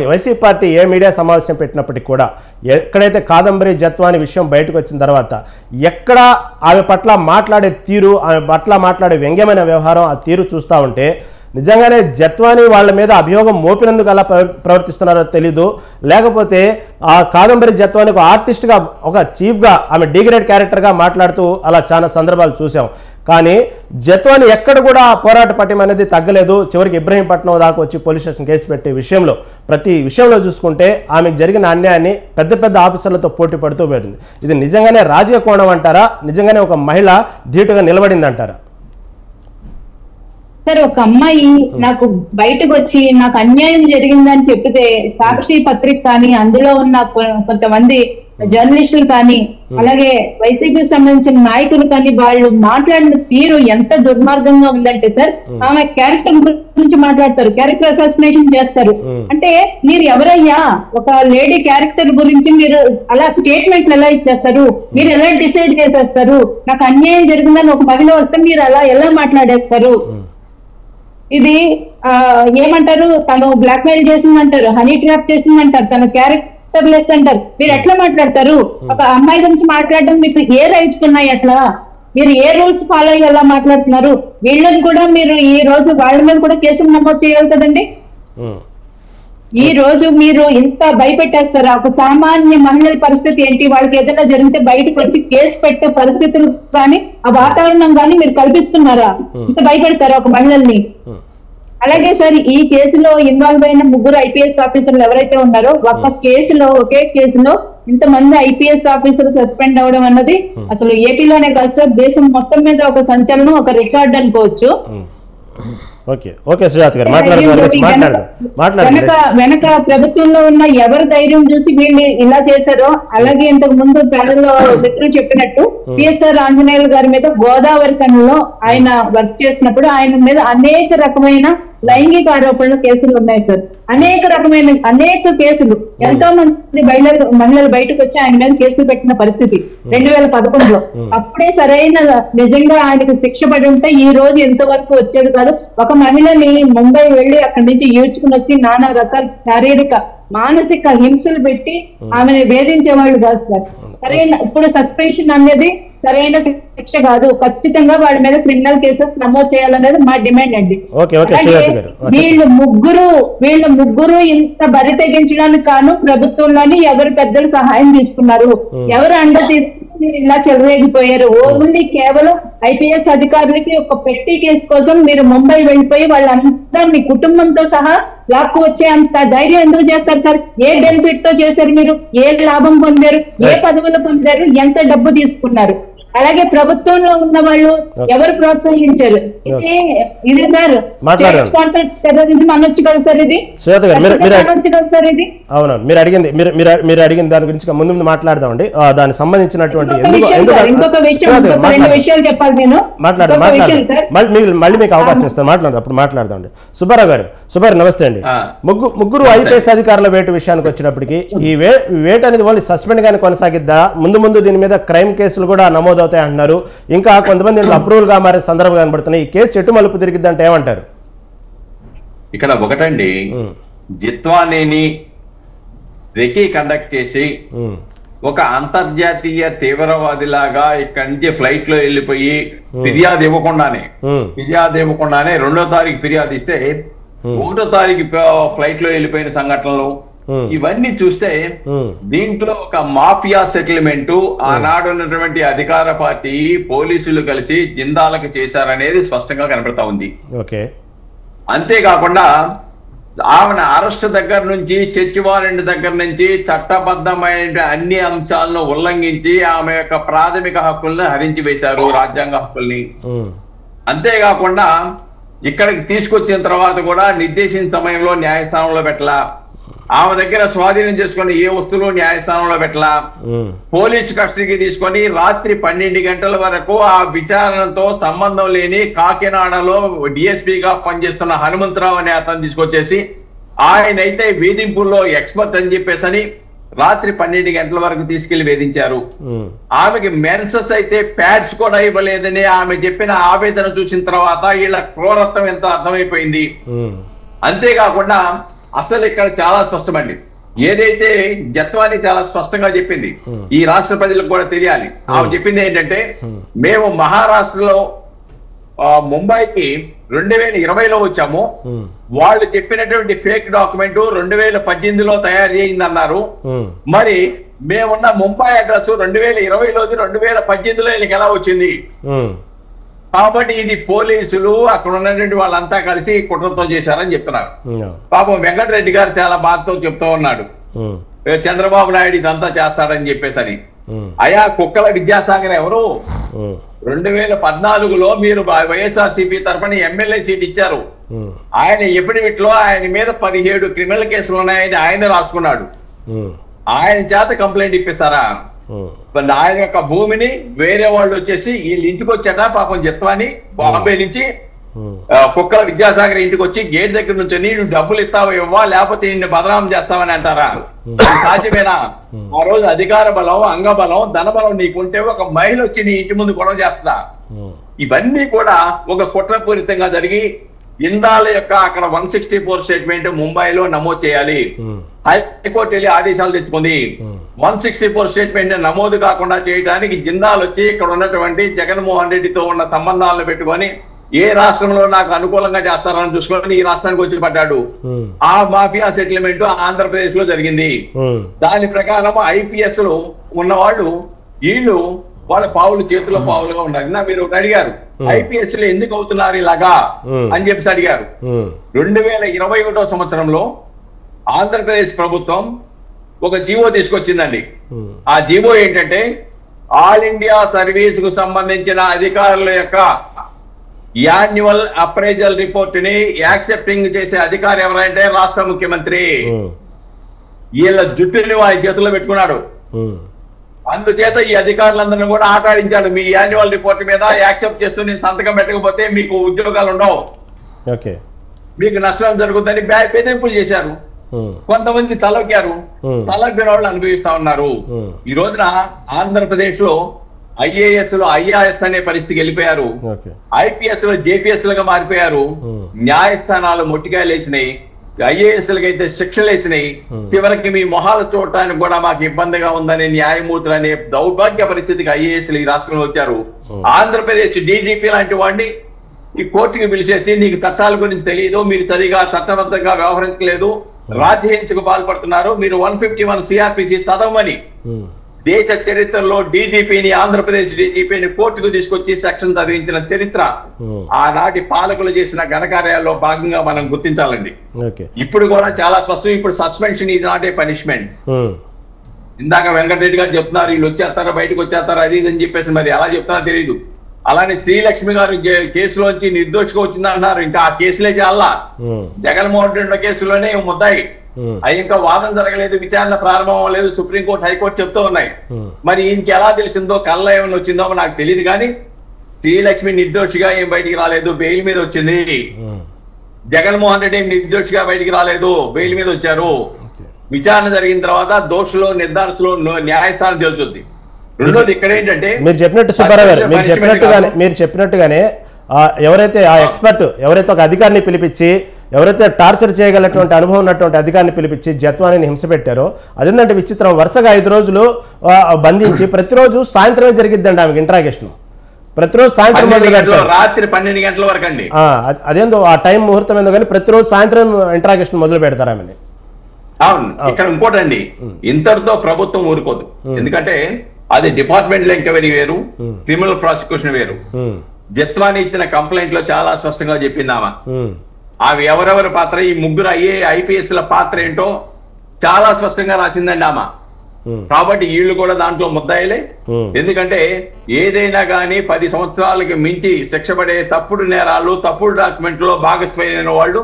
వైసీపీ పార్టీ ఏ మీడియా సమావేశం పెట్టినప్పటికీ కూడా ఎక్కడైతే కాదంబరి జత్వాని విషయం బయటకు వచ్చిన తర్వాత ఎక్కడ ఆమె పట్ల మాట్లాడే తీరు, ఆమె పట్ల మాట్లాడే వ్యంగ్యమైన వ్యవహారం, ఆ తీరు చూస్తూ ఉంటే నిజంగానే జత్వాని వాళ్ళ మీద అభియోగం మోపినందుకు అలా ప్రవర్తిస్తున్నారో తెలీదు, లేకపోతే ఆ కాదంబరి జత్వాని ఒక ఆర్టిస్ట్గా, ఒక చీఫ్గా, ఆమె డిగ్రేడ్ క్యారెక్టర్గా మాట్లాడుతూ అలా చాలా సందర్భాలు చూసాం. కానీ జత్వాని ఎక్కడ కూడా పోరాట పట్యం అనేది తగ్గలేదు. చివరికి ఇబ్రహీంపట్నం దాకా వచ్చి పోలీస్ స్టేషన్ కేసు పెట్టే విషయంలో, ప్రతి విషయంలో చూసుకుంటే ఆమెకు జరిగిన అన్యాయాన్ని పెద్ద పెద్ద ఆఫీసర్లతో పోటీ పడుతూ పెట్టింది. ఇది నిజంగానే రాజకీయ కోణం అంటారా? నిజంగానే ఒక మహిళ ధీటుగా నిలబడింది అంటారా? సరే, ఒక అమ్మాయి నాకు బయటకు వచ్చి నాకు అన్యాయం జరిగిందని చెప్పితే సాక్షి పత్రిక కానీ అందులో ఉన్న కొంతమంది జర్నలిస్టులు కానీ అలాగే వైసీపీకి సంబంధించిన నాయకులు కానీ వాళ్ళు మాట్లాడిన తీరు ఎంత దుర్మార్గంగా ఉందంటే సార్, ఆమె క్యారెక్టర్ గురించి మాట్లాడతారు, క్యారెక్టర్ అసాసినేషన్ చేస్తారు. అంటే మీరు ఎవరయ్యా? ఒక లేడీ క్యారెక్టర్ గురించి మీరు అలా స్టేట్మెంట్లు ఎలా ఇచ్చేస్తారు? మీరు ఎలా డిసైడ్ చేసేస్తారు? నాకు అన్యాయం జరిగిందని ఒక మహిళ వస్తే మీరు అలా ఎలా మాట్లాడేస్తారు? ఇది ఏమంటారు, తను బ్లాక్ మెయిల్ చేసిందంటారు, హనీ ట్రాప్ చేసిందంటారు, తన క్యారెక్టర్ లెస్ అంటారు. మీరు ఎట్లా మాట్లాడతారు? ఒక అమ్మాయి గురించి మాట్లాడడం మీకు ఏ రైట్స్ ఉన్నాయి? అట్లా మీరు ఏ రూల్స్ ఫాలో అయ్యి ఎలా మాట్లాడుతున్నారు? వీళ్ళని కూడా మీరు ఈ రోజు వాళ్ళ మీద కూడా కేసులు నమోదు చేయాలి కదండి. ఈ రోజు మీరు ఇంత భయపెట్టేస్తారా? ఒక సామాన్య మహిళల పరిస్థితి ఏంటి? వాళ్ళకి ఏదైనా జరిగితే బయటకు వచ్చి కేసు పెట్టే పరిస్థితులు కానీ ఆ వాతావరణం కానీ మీరు కల్పిస్తున్నారా? ఇంత భయపెడతారా ఒక మహిళల్ని? అలాగే సార్, ఈ కేసులో ఇన్వాల్వ్ అయిన 3 ఐపీఎస్ ఆఫీసర్లు ఎవరైతే ఉన్నారో, ఒకే కేసులో ఇంతమంది ఐపీఎస్ ఆఫీసర్లు సస్పెండ్ అవడం అన్నది అసలు ఏపీలోనే కాదు సార్, దేశం మొత్తం మీద ఒక సంచలనం, ఒక రికార్డ్ అనుకోవచ్చు. వెనక ప్రభుత్వంలో ఉన్న ఎవరి ధైర్యం చూసి వీళ్ళు ఇలా చేశారో, అలాగే ఇంతకు ముందు ప్యానెల్లో మిత్రులు చెప్పినట్టు పిఎస్ఆర్ ఆంజనేయులు గారి మీద గోదావరి కన్నులో ఆయన వర్క్ చేసినప్పుడు ఆయన మీద అనేక రకమైన లైంగిక ఆరోపణలు కేసులు ఉన్నాయి సార్. అనేక కేసులు, ఎంతో మంది మహిళలు బయటకు వచ్చి ఆయన మీద కేసులు పెట్టిన పరిస్థితి 2011లో. అప్పుడే సరైన నిజంగా ఆయనకు శిక్ష పడి ఉంటే ఈ రోజు ఎంతవరకు వచ్చేది కాదు. ఒక మహిళని ముంబై వెళ్లి అక్కడి నుంచి ఈడ్చుకుని వచ్చి నానా రకాల శారీరక మానసిక హింసలు పెట్టి ఆమెను వేధించేవాళ్ళు కాదు సార్. సరైన ఇప్పుడు సస్పెన్షన్ అనేది సరైన శిక్ష కాదు. ఖచ్చితంగా వాళ్ళ మీద క్రిమినల్ కేసెస్ నమోదు చేయాలనేది మా డిమాండ్ అండి. వీళ్ళు ముగ్గురు ఇంత బరి తెగించడానికి కాను ప్రభుత్వంలోని ఎవరు పెద్దలు సహాయం తీసుకున్నారు, ఎవరు అండ మీరు ఇలా చెలరేగిపోయారు. ఓన్లీ కేవలం ఐపీఎస్ అధికారులకి ఒక పెట్టి కేసు కోసం మీరు ముంబై వెళ్ళిపోయి వాళ్ళంతా మీ కుటుంబంతో సహా లాక్కు వచ్చే అంత ధైర్యం ఎందుకు చేస్తారు సార్? ఏ బెనిఫిట్ తో చేశారు? మీరు ఏ లాభం పొందారు? ఏ పదవులు పొందారు? ఎంత డబ్బు తీసుకున్నారు? అలాగే ప్రభుత్వంలో ఉన్న వాళ్ళు ఎవరు ప్రోత్సహించారు? ఇదే సార్ స్పాన్సర్డ్ టెర్రరిజం అనొచ్చు కదా సార్? ఇది అవునా? మీరు అడిగింది దాని గురించి ముందు మాట్లాడదామండి. దానికి సంబంధించినటువంటి ఇంకొక విషయం, 2 విషయాలు చెప్పాలి నేను. మళ్ళీ మీకు అవకాశం ఇస్తాను, మాట్లాడదాం, అప్పుడు మాట్లాడదామండి. సుబ్బారావు గారు నమస్తే అండి. ముగ్గురు ఐపీఎస్ అధికారుల వేటు విషయానికి వచ్చినప్పటికీ ఈ వేట అనేది ఓన్లీ సస్పెండ్ గానే కొనసాగిద్దా? ముందు దీని మీద క్రైమ్ కేసులు కూడా నమోదు అవుతాయి అంటున్నారు. ఇంకా కొంతమంది అప్రూవల్ గా మారే సందర్భం కనబడుతున్నాయి. ఈ కేసు ఎటు మలుపు తిరిగిద్దంటే ఏమంటారు? ఇక్కడ ఒకటండి, జిత్వానీని రెకీ కండక్ట్ చేసి ఒక అంతర్జాతీయ తీవ్రవాదిలాగా ఇక్కడి నుంచి ఫ్లైట్ లో వెళ్ళిపోయి ఫిర్యాదు ఇవ్వకుండానే 2వ తారీఖు ఫిర్యాదు ఇస్తే 1వ తారీఖు ఫ్లైట్ లో వెళ్ళిపోయిన సంఘటనలు ఇవన్నీ చూస్తే దీంట్లో ఒక మాఫియా సెటిల్మెంట్ ఆనాడు ఉన్నటువంటి అధికార పార్టీ పోలీసులు కలిసి జిందాలకు చేశారనేది స్పష్టంగా కనపడతా ఉంది. అంతేకాకుండా ఆమెను అరెస్ట్ దగ్గర నుంచి, చర్చి వారెంట్ దగ్గర నుంచి చట్టబద్ధమైన అన్ని అంశాలను ఉల్లంఘించి ఆమె యొక్క ప్రాథమిక హక్కుల్ని హరించి వేశారు, రాజ్యాంగ హక్కుల్ని. అంతేకాకుండా ఇక్కడికి తీసుకొచ్చిన తర్వాత కూడా నిర్దేశించిన సమయంలో న్యాయస్థానంలో పెట్టలా, ఆమె దగ్గర స్వాధీనం చేసుకుని ఏ వస్తువులు న్యాయస్థానంలో పెట్టలా, పోలీసు కస్టడీకి తీసుకొని రాత్రి 12 గంటల వరకు ఆ విచారణతో సంబంధం లేని కాకినాడలో డిఎస్పీగా పనిచేస్తున్న హనుమంతరావు అనే అతను తీసుకొచ్చేసి ఆయన అయితే వేధింపుల్లో ఎక్స్పర్ట్ అని చెప్పేసి రాత్రి 12 గంటల వరకు తీసుకెళ్లి వేధించారు. ఆమెకి మెన్సెస్ అయితే ప్యాడ్స్ కూడా ఇవ్వలేదని ఆమె చెప్పిన ఆవేదన చూసిన తర్వాత వీళ్ళ క్రూరత్వం ఎంతో అర్థమైపోయింది. అంతేకాకుండా అసలు ఇక్కడ చాలా స్పష్టమండి, ఏదైతే జత్వాని చాలా స్పష్టంగా చెప్పింది, ఈ రాష్ట్ర ప్రజలకు కూడా తెలియాలి. ఆమె చెప్పింది ఏంటంటే, మేము మహారాష్ట్రలో ముంబైకి 2020లో వచ్చాము, వాళ్ళు చెప్పినటువంటి ఫేక్ డాక్యుమెంట్ 2018లో తయారు చేయిందన్నారు. మరి మేమున్న ముంబై అడ్రస్ 2020లోది 2018లో వీళ్ళకి ఎలా వచ్చింది? కాబట్టి ఇది పోలీసులు అక్కడ ఉన్నటువంటి వాళ్ళంతా కలిసి కుట్రతో చేశారని చెప్తున్నారు. పాపం వెంకటరెడ్డి గారు చాలా బాధతో చెప్తూ ఉన్నాడు, చంద్రబాబు నాయుడు ఇదంతా చేస్తాడని చెప్పేసని. అయా కుక్కల విద్యాసాగర్ ఎవరు? 2014లో మీరు వైఎస్ఆర్సీపీ తరఫున ఎమ్మెల్యే సీట్ ఇచ్చారు. ఆయన ఎఫిడవిట్ లో ఆయన మీద 17 క్రిమినల్ కేసులు ఉన్నాయని ఆయన రాసుకున్నాడు. ఆయన చేత కంప్లైంట్ ఇప్పిస్తారా? మరి ఆయన యొక్క భూమిని వేరే వాళ్ళు వచ్చేసి వీళ్ళు ఇంటికి వచ్చాక పాపం జత్వాని బాంబే నుంచి కుక్కల విద్యాసాగర్ ఇంటికి వచ్చి గేట్ దగ్గర నుంచి నువ్వు డబ్బులు ఇస్తావా ఇవ్వా లేకపోతే నిన్ను బదనామం చేస్తావని అంటారా? సాధ్యమేనా? ఆ రోజు అధికార బలం, అంగబలం, ధనబలం నీకుంటే ఒక మహిళ వచ్చి నీ ఇంటి ముందు గొడవ చేస్తా. ఇవన్నీ కూడా ఒక కుట్రపూరితంగా జరిగి జిందాల్ యొక్క అక్కడ 164 స్టేట్మెంట్ ముంబైలో నమోదు చేయాలి. హైకోర్టు వెళ్ళి ఆదేశాలు తెచ్చుకుంది. 164 స్టేట్మెంట్ నమోదు కాకుండా చేయడానికి జిందాల్ వచ్చి ఇక్కడ ఉన్నటువంటి జగన్మోహన్ రెడ్డితో ఉన్న సంబంధాలను పెట్టుకొని ఏ రాష్ట్రంలో నాకు అనుకూలంగా చేస్తారని చూసుకొని ఈ రాష్ట్రానికి వచ్చి పడ్డాడు. ఆ మాఫియా సెటిల్మెంట్ ఆంధ్రప్రదేశ్ లో జరిగింది. దాని ప్రకారం ఐపీఎస్ లో ఉన్నవాళ్ళు వీళ్ళు వాళ్ళ పావులు చేతిలో పావులుగా ఉన్నారు. నా మీరు అడిగారు ఐపీఎస్ లో ఎందుకు అవుతున్నారు ఇలాగా అని చెప్పేసి అడిగారు. 2021వ సంవత్సరంలో ఆంధ్రప్రదేశ్ ప్రభుత్వం ఒక జీవో తీసుకొచ్చిందండి. ఆ జీవో ఏంటంటే ఆల్ ఇండియా సర్వీస్ కు సంబంధించిన అధికారుల యొక్క యాన్యువల్ అప్రైజల్ రిపోర్ట్ ని యాక్సెప్టింగ్ చేసే అధికారి ఎవరంటే రాష్ట్ర ముఖ్యమంత్రి. వీళ్ళ జుట్టుని వారి చేతుల్లో పెట్టుకున్నాడు. అందుచేత ఈ అధికారులందరినీ కూడా ఆటాడించాడు. మీ యాన్యువల్ రిపోర్ట్ మీద యాక్సెప్ట్ చేస్తూ నేను సంతకం పెట్టకపోతే మీకు ఉద్యోగాలు ఉండవు, మీకు నష్టం జరుగుతుందని బెదిరింపులు చేశారు. కొంతమంది తలొక్కారు. తలొక్కిన వాళ్ళు అనుభవిస్తా ఉన్నారు. ఈ రోజున ఆంధ్రప్రదేశ్ లో ఐఏఎస్ లో ఐఆర్ఎస్ అనే పరిస్థితికి వెళ్ళిపోయారు. ఐపీఎస్ లో జేపీఎస్ లుగా మారిపోయారు. న్యాయస్థానాలు మొట్టికాయలు వేసినాయి. ఐఏఎస్ లకైతే శిక్షలు వేసినాయి. చివరికి మీ మొహాలు చూడటానికి కూడా మాకు ఇబ్బందిగా ఉందని న్యాయమూర్తులు అనే దౌర్భాగ్య పరిస్థితికి ఐఏఎస్లు ఈ రాష్ట్రంలో వచ్చారు. ఆంధ్రప్రదేశ్ డీజీపీ లాంటి వాడిని ఈ కోర్టుకి పిలిచేసి నీకు చట్టాల గురించి తెలియదు, మీరు సరిగా చట్టబద్ధంగా వ్యవహరించలేదు, రాజ్యహింసకు పాల్పడుతున్నారు, మీరు 151 సిఆర్పిసి చదవమని దేశ చరిత్రలో డీజీపీని, ఆంధ్రప్రదేశ్ డీజీపీని కోర్టుకు తీసుకొచ్చి సెక్షన్ చదివించిన చరిత్ర ఆనాటి పాలకులు చేసిన ఘనకార్యాల్లో భాగంగా మనం గుర్తించాలండి. ఇప్పుడు కూడా చాలా స్పష్టం. ఇప్పుడు suspension is not a punishment. ఇందాక వెంకటరెడ్డి గారు చెప్తున్నారు వీళ్ళు వచ్చేస్తారా బయటకు వచ్చేస్తారా అది ఇది అని చెప్పేసి మరి ఎలా చెప్తారో తెలియదు. అలానే శ్రీలక్ష్మి గారు కేసులోంచి నిర్దోషిగా వచ్చిందంటున్నారు. ఇంకా ఆ కేసులే చాలా జగన్మోహన్ రెడ్డి కేసులోనే ముద్దాయి అవి ఇంకా వాదన జరగలేదు, విచారణ ప్రారంభం అవ్వలేదు, సుప్రీంకోర్టు హైకోర్టు చెప్తూ ఉన్నాయి. మరి ఈయనకి ఎలా తెలిసిందో కళ్ళ ఏమైనా వచ్చిందో నాకు తెలియదు. కానీ శ్రీలక్ష్మి నిర్దోషిగా ఏం బయటికి రాలేదు, బెయిల్ మీద వచ్చింది. జగన్మోహన్ రెడ్డి ఏం నిర్దోషిగా బయటికి రాలేదు, బెయిల్ మీద వచ్చారు. విచారణ జరిగిన తర్వాత దోషులు నిర్ధారణలో న్యాయస్థానం తెలుస్తుంది. రెండోది ఇక్కడ ఏంటంటే మీరు చెప్పినట్టు సుబ్బారావు గారు మీరు చెప్పినట్టుగానే ఎవరైతే ఆ ఎక్స్పర్ట్ ఎవరైతే ఒక అధికారిని పిలిపించి ఎవరైతే టార్చర్ చేయగలటువంటి అనుభవం ఉన్నటువంటి అధికారిని పిలిపించి జత్వానిని హింస పెట్టారో అదేంటంటే విచిత్రం. వరుసగా 5 రోజులు బంధించి ప్రతిరోజు సాయంత్రమే జరిగిద్దండి ఆమెకి ఇంట్రాగేషన్. ప్రతిరోజు సాయంత్రం రాత్రి 12 గంటల వరకు అండి. అదేందో ఆ టైం ముహూర్తం ఏందో కానీ ప్రతిరోజు సాయంత్రం ఇంట్రాగేషన్ మొదలు పెడతారు ఆమెని. అవును. ఇక్కడ ఇంకోటండి, ఇంతటితో ప్రభుత్వం ఊరుకోదు. ఎందుకంటే అది డిపార్ట్మెంట్ ఎంక్వైరీ వేరు, క్రిమినల్ ప్రాసిక్యూషన్ వేరు. జత్వాని ఇచ్చిన కంప్లైంట్ లో చాలా స్పష్టంగా చెప్పిందామా అవి ఎవరెవరి పాత్ర, ఈ ముగ్గురు ఐపీఎస్ ల పాత్ర ఏంటో చాలా స్పష్టంగా రాసిందండి ఆమె. కాబట్టి వీళ్ళు కూడా దాంట్లో ముద్దాయిలే. ఎందుకంటే ఏదైనా కానీ 10 సంవత్సరాలకి మించి శిక్ష పడే తప్పుడు నేరాలు, తప్పుడు డాక్యుమెంట్ లో భాగస్వామ్యమైన వాళ్ళు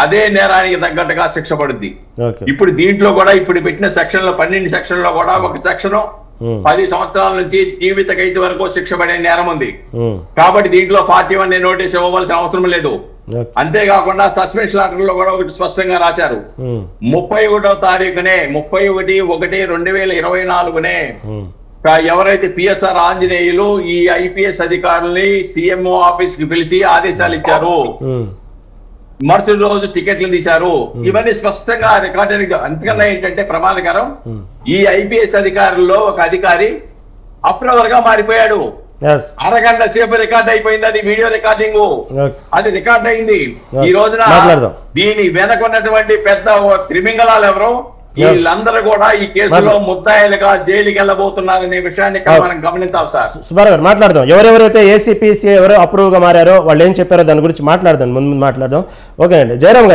అదే నేరానికి తగ్గట్టుగా శిక్ష పడుద్ది. ఇప్పుడు దీంట్లో కూడా ఇప్పుడు పెట్టిన సెక్షన్లో 12 సెక్షన్లో కూడా ఒక సెక్షన్ 10 సంవత్సరాల నుంచి జీవిత ఖైదు వరకు శిక్ష పడే నేరం ఉంది. కాబట్టి దీంట్లో 41 నోటీస్ ఇవ్వవలసిన అవసరం లేదు. అంతేకాకుండా సస్పెన్షన్ ఆర్డర్ లో కూడా ఒకటి స్పష్టంగా రాశారు. 31వ తారీఖునే 31/1/2024 ఎవరైతే పిఎస్ఆర్ ఆంజనేయులు ఈ ఐపీఎస్ అధికారుల్ని సీఎంఓ ఆఫీస్ కి పిలిచి ఆదేశాలు ఇచ్చారు, మరుసటి రోజు టికెట్లు తీశారు. ఇవన్నీ స్పష్టంగా రికార్డ్. అంతకన్నా ఏంటంటే ప్రమాదకరం, ఈ ఐపీఎస్ అధికారుల్లో ఒక అధికారి అప్రూవర్ గా మారిపోయాడు. అరగంట సేపు రికార్డ్ అయిపోయింది, అది వీడియో రికార్డింగ్, అది రికార్డ్ అయింది. ఈ రోజున దీని వెనకున్నటువంటి పెద్ద త్రిమింగళాలు ఎవరో వీళ్ళందరూ కూడా ఈ కేసులో ముద్దాయిలుగా జైలుకి వెళ్ళబోతున్నారనే విషయాన్ని మనం గమనించాలి. సార్ సుబ్బారావు గారు మాట్లాడదాం. ఎవరెవరైతే ఏసీపీసీ ఎవరో అప్రూవ్ గా మారారో వాళ్ళు ఏం చెప్పారో దాని గురించి మాట్లాడదాం, ముందు మాట్లాడదాం. ఓకే అండి. జయరాం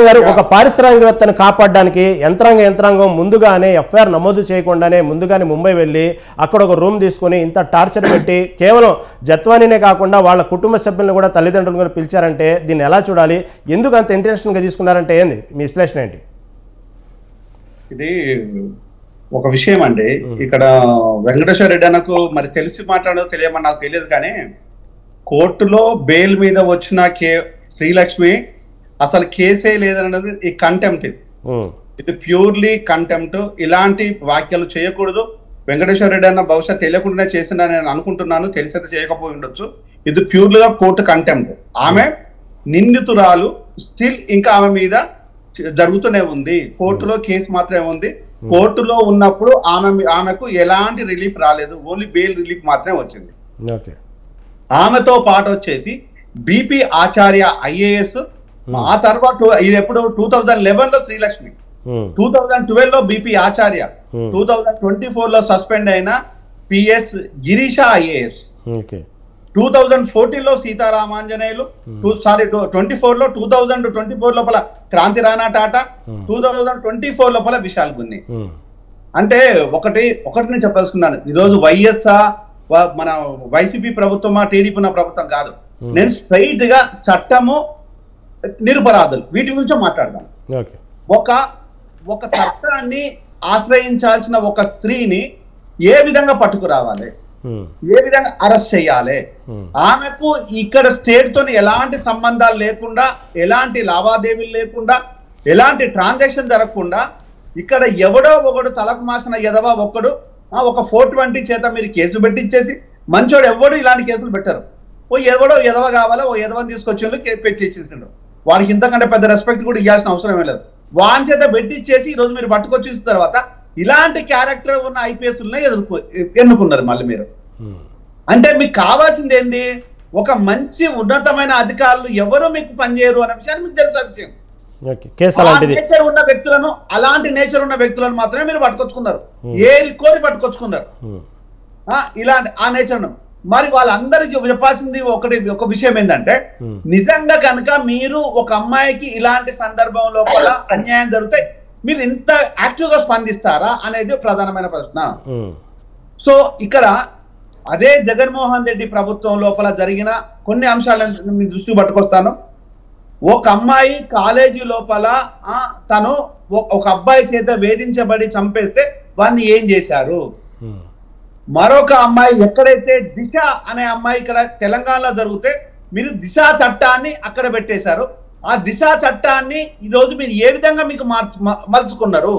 గారు ఒక పారిశ్రామికవేత్తను కాపాడడానికి యంత్రాంగం ముందుగానే ఎఫ్ఐఆర్ నమోదు చేయకుండానే ముందుగానే ముంబై వెళ్ళి అక్కడ ఒక రూమ్ తీసుకొని ఇంత టార్చర్ పెట్టి కేవలం జత్వానినే కాకుండా వాళ్ళ కుటుంబ సభ్యులను కూడా తల్లిదండ్రులు కూడా పిలిచారంటే దీన్ని ఎలా చూడాలి? ఎందుకు అంత ఇంటెన్షన్గా తీసుకున్నారంటే ఏంది మీ విశ్లేషణ ఏంటి? ఇది ఒక విషయం అండి. ఇక్కడ వెంకటేశ్వర రెడ్డి అన్నకు మరి తెలిసి మాట్లాడో తెలియమని నాకు తెలియదు, కానీ కోర్టులో బెయిల్ మీద వచ్చిన శ్రీలక్ష్మి అసలు కేసే లేదన్నది ఈ కంటెంప్ట్. ఇది ప్యూర్లీ కంటెంప్ట్. ఇలాంటి వ్యాఖ్యలు చేయకూడదు. వెంకటేశ్వర రెడ్డి అన్న బహుశా తెలియకుండానే చేసిందా నేను అనుకుంటున్నాను, తెలిసైతే చేయకపోయి ఉండొచ్చు. ఇది ప్యూర్లీగా కోర్టు కంటెంప్ట్. ఆమె నిందితురాలు, స్టిల్ ఇంకా ఆమె మీద జరుగుతూనే ఉంది. కోర్టులో కేసు మాత్రమే ఉంది. కోర్టులో ఉన్నప్పుడు ఆమెకు ఎలాంటి రిలీఫ్ రాలేదు, ఓన్లీ బెయిల్ రిలీఫ్ మాత్రమే వచ్చింది. ఆమెతో పాటు వచ్చేసి బిపి ఆచార్య ఐఏఎస్, ఆ తర్వాత ఇది ఎప్పుడు 2011 లో శ్రీలక్ష్మి, 2012 లో బిపి ఆచార్య, 2024 లో సస్పెండ్ అయిన పిఎస్ గిరీష ఐఏఎస్, 2014 లో సీతారామాంజనేయులు, 24 లో 2024 లోపల క్రాంతి రాణా టాటా, 2024 లోపల విశాల్ గున్ని. అంటే ఒకటి నేను చెప్పదలుచుకున్నాను, ఈరోజు వైఎస్ఆర్ మన వైసీపీ ప్రభుత్వమా టీడీపీ ప్రభుత్వం కాదు, నేను స్ట్రైట్ గా చట్టము నిరపరాధులు వీటి గురించి మాట్లాడదాం. ఒక చట్టాన్ని ఆశ్రయించాల్సిన ఒక స్త్రీని ఏ విధంగా పట్టుకురావాలి, ఏ విధంగా అరెస్ట్ చేయాలి, ఆమెకు ఇక్కడ స్టేట్ తోని ఎలాంటి సంబంధాలు లేకుండా, ఎలాంటి లావాదేవీలు లేకుండా, ఎలాంటి ట్రాన్సాక్షన్ జరగకుండా, ఇక్కడ ఎవడో ఒకడు తలకు మాసిన ఎదవా ఒక్కడు ఒక 420 చేత మీరు కేసు పెట్టించేసి, మంచోడు ఎవడు ఇలాంటి కేసులు పెట్టారు, ఓ ఎవడో ఎదవ కావాలో ఓ ఎదవని తీసుకొచ్చి పెట్టించేసిండు. వాడికి ఇంతకంటే పెద్ద రెస్పెక్ట్ కూడా ఇవ్వాల్సిన అవసరం ఏం లేదు. వాని చేత పెట్టించేసి ఈరోజు మీరు పట్టుకొచ్చిన తర్వాత ఇలాంటి క్యారెక్టర్ ఉన్న ఐపీఎస్ ఎన్నుకున్నారు మళ్ళీ మీరు. అంటే మీకు కావాల్సింది ఏంది, ఒక మంచి ఉన్నతమైన అధికారులు ఎవరు మీకు పనిచేయరు అనే విషయాన్ని మీకు తెలిసిన విషయం. నేచర్ ఉన్న వ్యక్తులను, అలాంటి నేచర్ ఉన్న వ్యక్తులను మాత్రమే మీరు పట్టుకొచ్చుకున్నారు, ఏరి కోరి పట్టుకొచ్చుకున్నారు. ఇలాంటి ఆ నేచర్ మరి వాళ్ళందరికీ చెప్పాల్సింది ఒక విషయం ఏంటంటే, నిజంగా కనుక మీరు ఒక అమ్మాయికి ఇలాంటి సందర్భం లోపల అన్యాయం జరిగితే మీరు ఇంత యాక్టివ్ గా స్పందిస్తారా అనేది ప్రధానమైన ప్రశ్న. సో ఇక్కడ అదే జగన్మోహన్ రెడ్డి ప్రభుత్వం లోపల జరిగిన కొన్ని అంశాలను మీ దృష్టికి పట్టుకొస్తాను. ఒక అమ్మాయి కాలేజీ లోపల తను ఒక అబ్బాయి చేత వేధించబడి చంపేస్తే వాడిని ఏం చేశారు. మరొక అమ్మాయి ఎక్కడైతే దిశ అనే అమ్మాయి ఇక్కడ తెలంగాణలో జరిగితే మీరు దిశా చట్టాన్ని అక్కడ పెట్టేశారు. ఆ దిశా చట్టాన్ని ఈరోజు మీరు ఏ విధంగా మీకు మలుచుకున్నారు.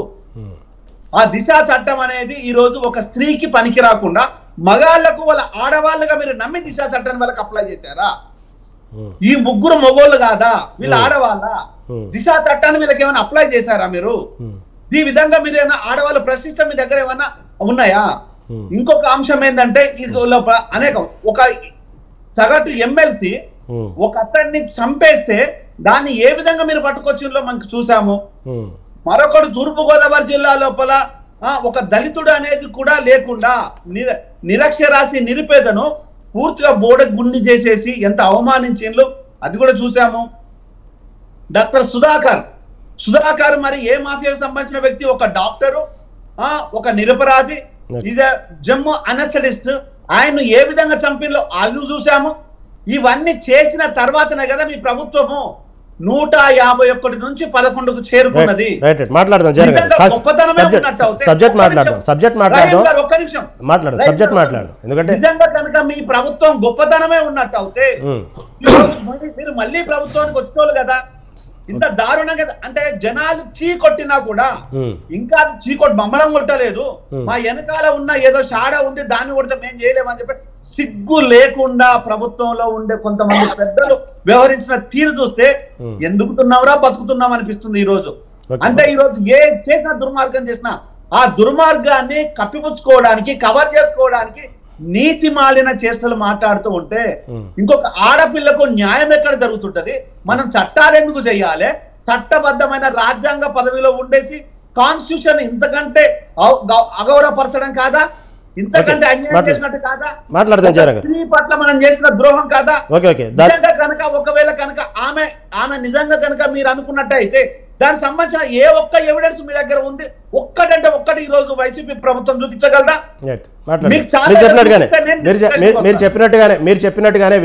ఆ దిశా చట్టం అనేది ఈరోజు ఒక స్త్రీకి పనికి రాకుండా మగాళ్లకు వాళ్ళ ఆడవాళ్ళుగా మీరు నమ్మి దిశా చట్టాన్ని వాళ్ళకి అప్లై చేశారా. ఈ ముగ్గురు మొగోళ్ళు కాదా, వీళ్ళ ఆడవాళ్ళ దిశా చట్టాన్ని వీళ్ళకి ఏమైనా అప్లై చేశారా మీరు. ఈ విధంగా మీరు ఏమైనా ఆడవాళ్ళ ప్రశ్నించడం మీ దగ్గర ఏమైనా ఉన్నాయా. ఇంకొక అంశం ఏంటంటే ఇది లోపల అనేకం, ఒక సగటు ఎమ్మెల్సీ ఒక అతన్ని చంపేస్తే దాన్ని ఏ విధంగా మీరు పట్టుకొచ్చిందో మనకు చూసాము. మరొకడు తూర్పు గోదావరి జిల్లా లోపల ఒక దళితుడు అనేది కూడా లేకుండా నిరక్షరాస్య నిరుపేదను పూర్తిగా బోడ గుండి చేసేసి ఎంత అవమానించిండ్రు అది కూడా చూసాము. డాక్టర్ సుధాకర్ మరి ఏ మాఫియాకు సంబంధించిన వ్యక్తి, ఒక డాక్టరు, ఒక నిరపరాధి, ఈజ్ జమ్మూ అనస్థెటిస్ట్, ఆయన్ను ఏ విధంగా చంపిలో అది చూసాము. ఇవన్నీ చేసిన తర్వాతనే కదా మీ ప్రభుత్వము 151 నుంచి 11కు చేరుకున్నది. నిజంగా కనుక మీ ప్రభుత్వం గొప్పతనమే ఉన్నట్టు అవుతే మీరు మళ్ళీ ప్రభుత్వానికి వచ్చేవాళ్ళు కదా. ఇంత దారుణంగా అంటే జనాలు చీ కొట్టినా కూడా ఇంకా చీకొట్టి మమ్మల్ని కొట్టలేదు, మా వెనకాల ఉన్న ఏదో షాడ ఉంది దాన్ని కొడితే మేము చేయలేమని చెప్పి సిగ్గు లేకుండా ప్రభుత్వంలో ఉండే కొంతమంది పెద్దలు వ్యవహరించిన తీరు చూస్తే ఎందుకుతున్నావురా బతుకుతున్నాం అనిపిస్తుంది ఈ రోజు. అంటే ఈ రోజు ఏ చేసిన దుర్మార్గం చేసినా ఆ దుర్మార్గాన్ని కప్పిపుచ్చుకోవడానికి, కవర్ చేసుకోవడానికి నీతి మాలిన చేష్టలు మాట్లాడుతూ ఉంటే ఇంకొక ఆడపిల్లకు న్యాయం ఎక్కడ జరుగుతుంటది. మనం చట్టాలు ఎందుకు చేయాలి? చట్టబద్ధమైన రాజ్యాంగ పదవిలో ఉండేసి కాన్స్టిట్యూషన్ ఇంతకంటే అగౌరవపరచడం కాదా? ఇంతకంటే అన్యాయం చేసినట్టు కాదా? స్త్రీ పట్ల మనం చేసిన ద్రోహం కాదా? నిజంగా కనుక ఒకవేళ కనుక ఆమె నిజంగా కనుక మీరు అనుకున్నట్టయితే దానికి సంబంధించిన ఏ ఒక్క ఎవిడెన్స్ మీ దగ్గర ఉంది? ఒక్కటంటే ఒక్కటి ఈ రోజు వైసీపీ ప్రభుత్వం చూపించగలదా? మీరు చెప్పినట్టుగానే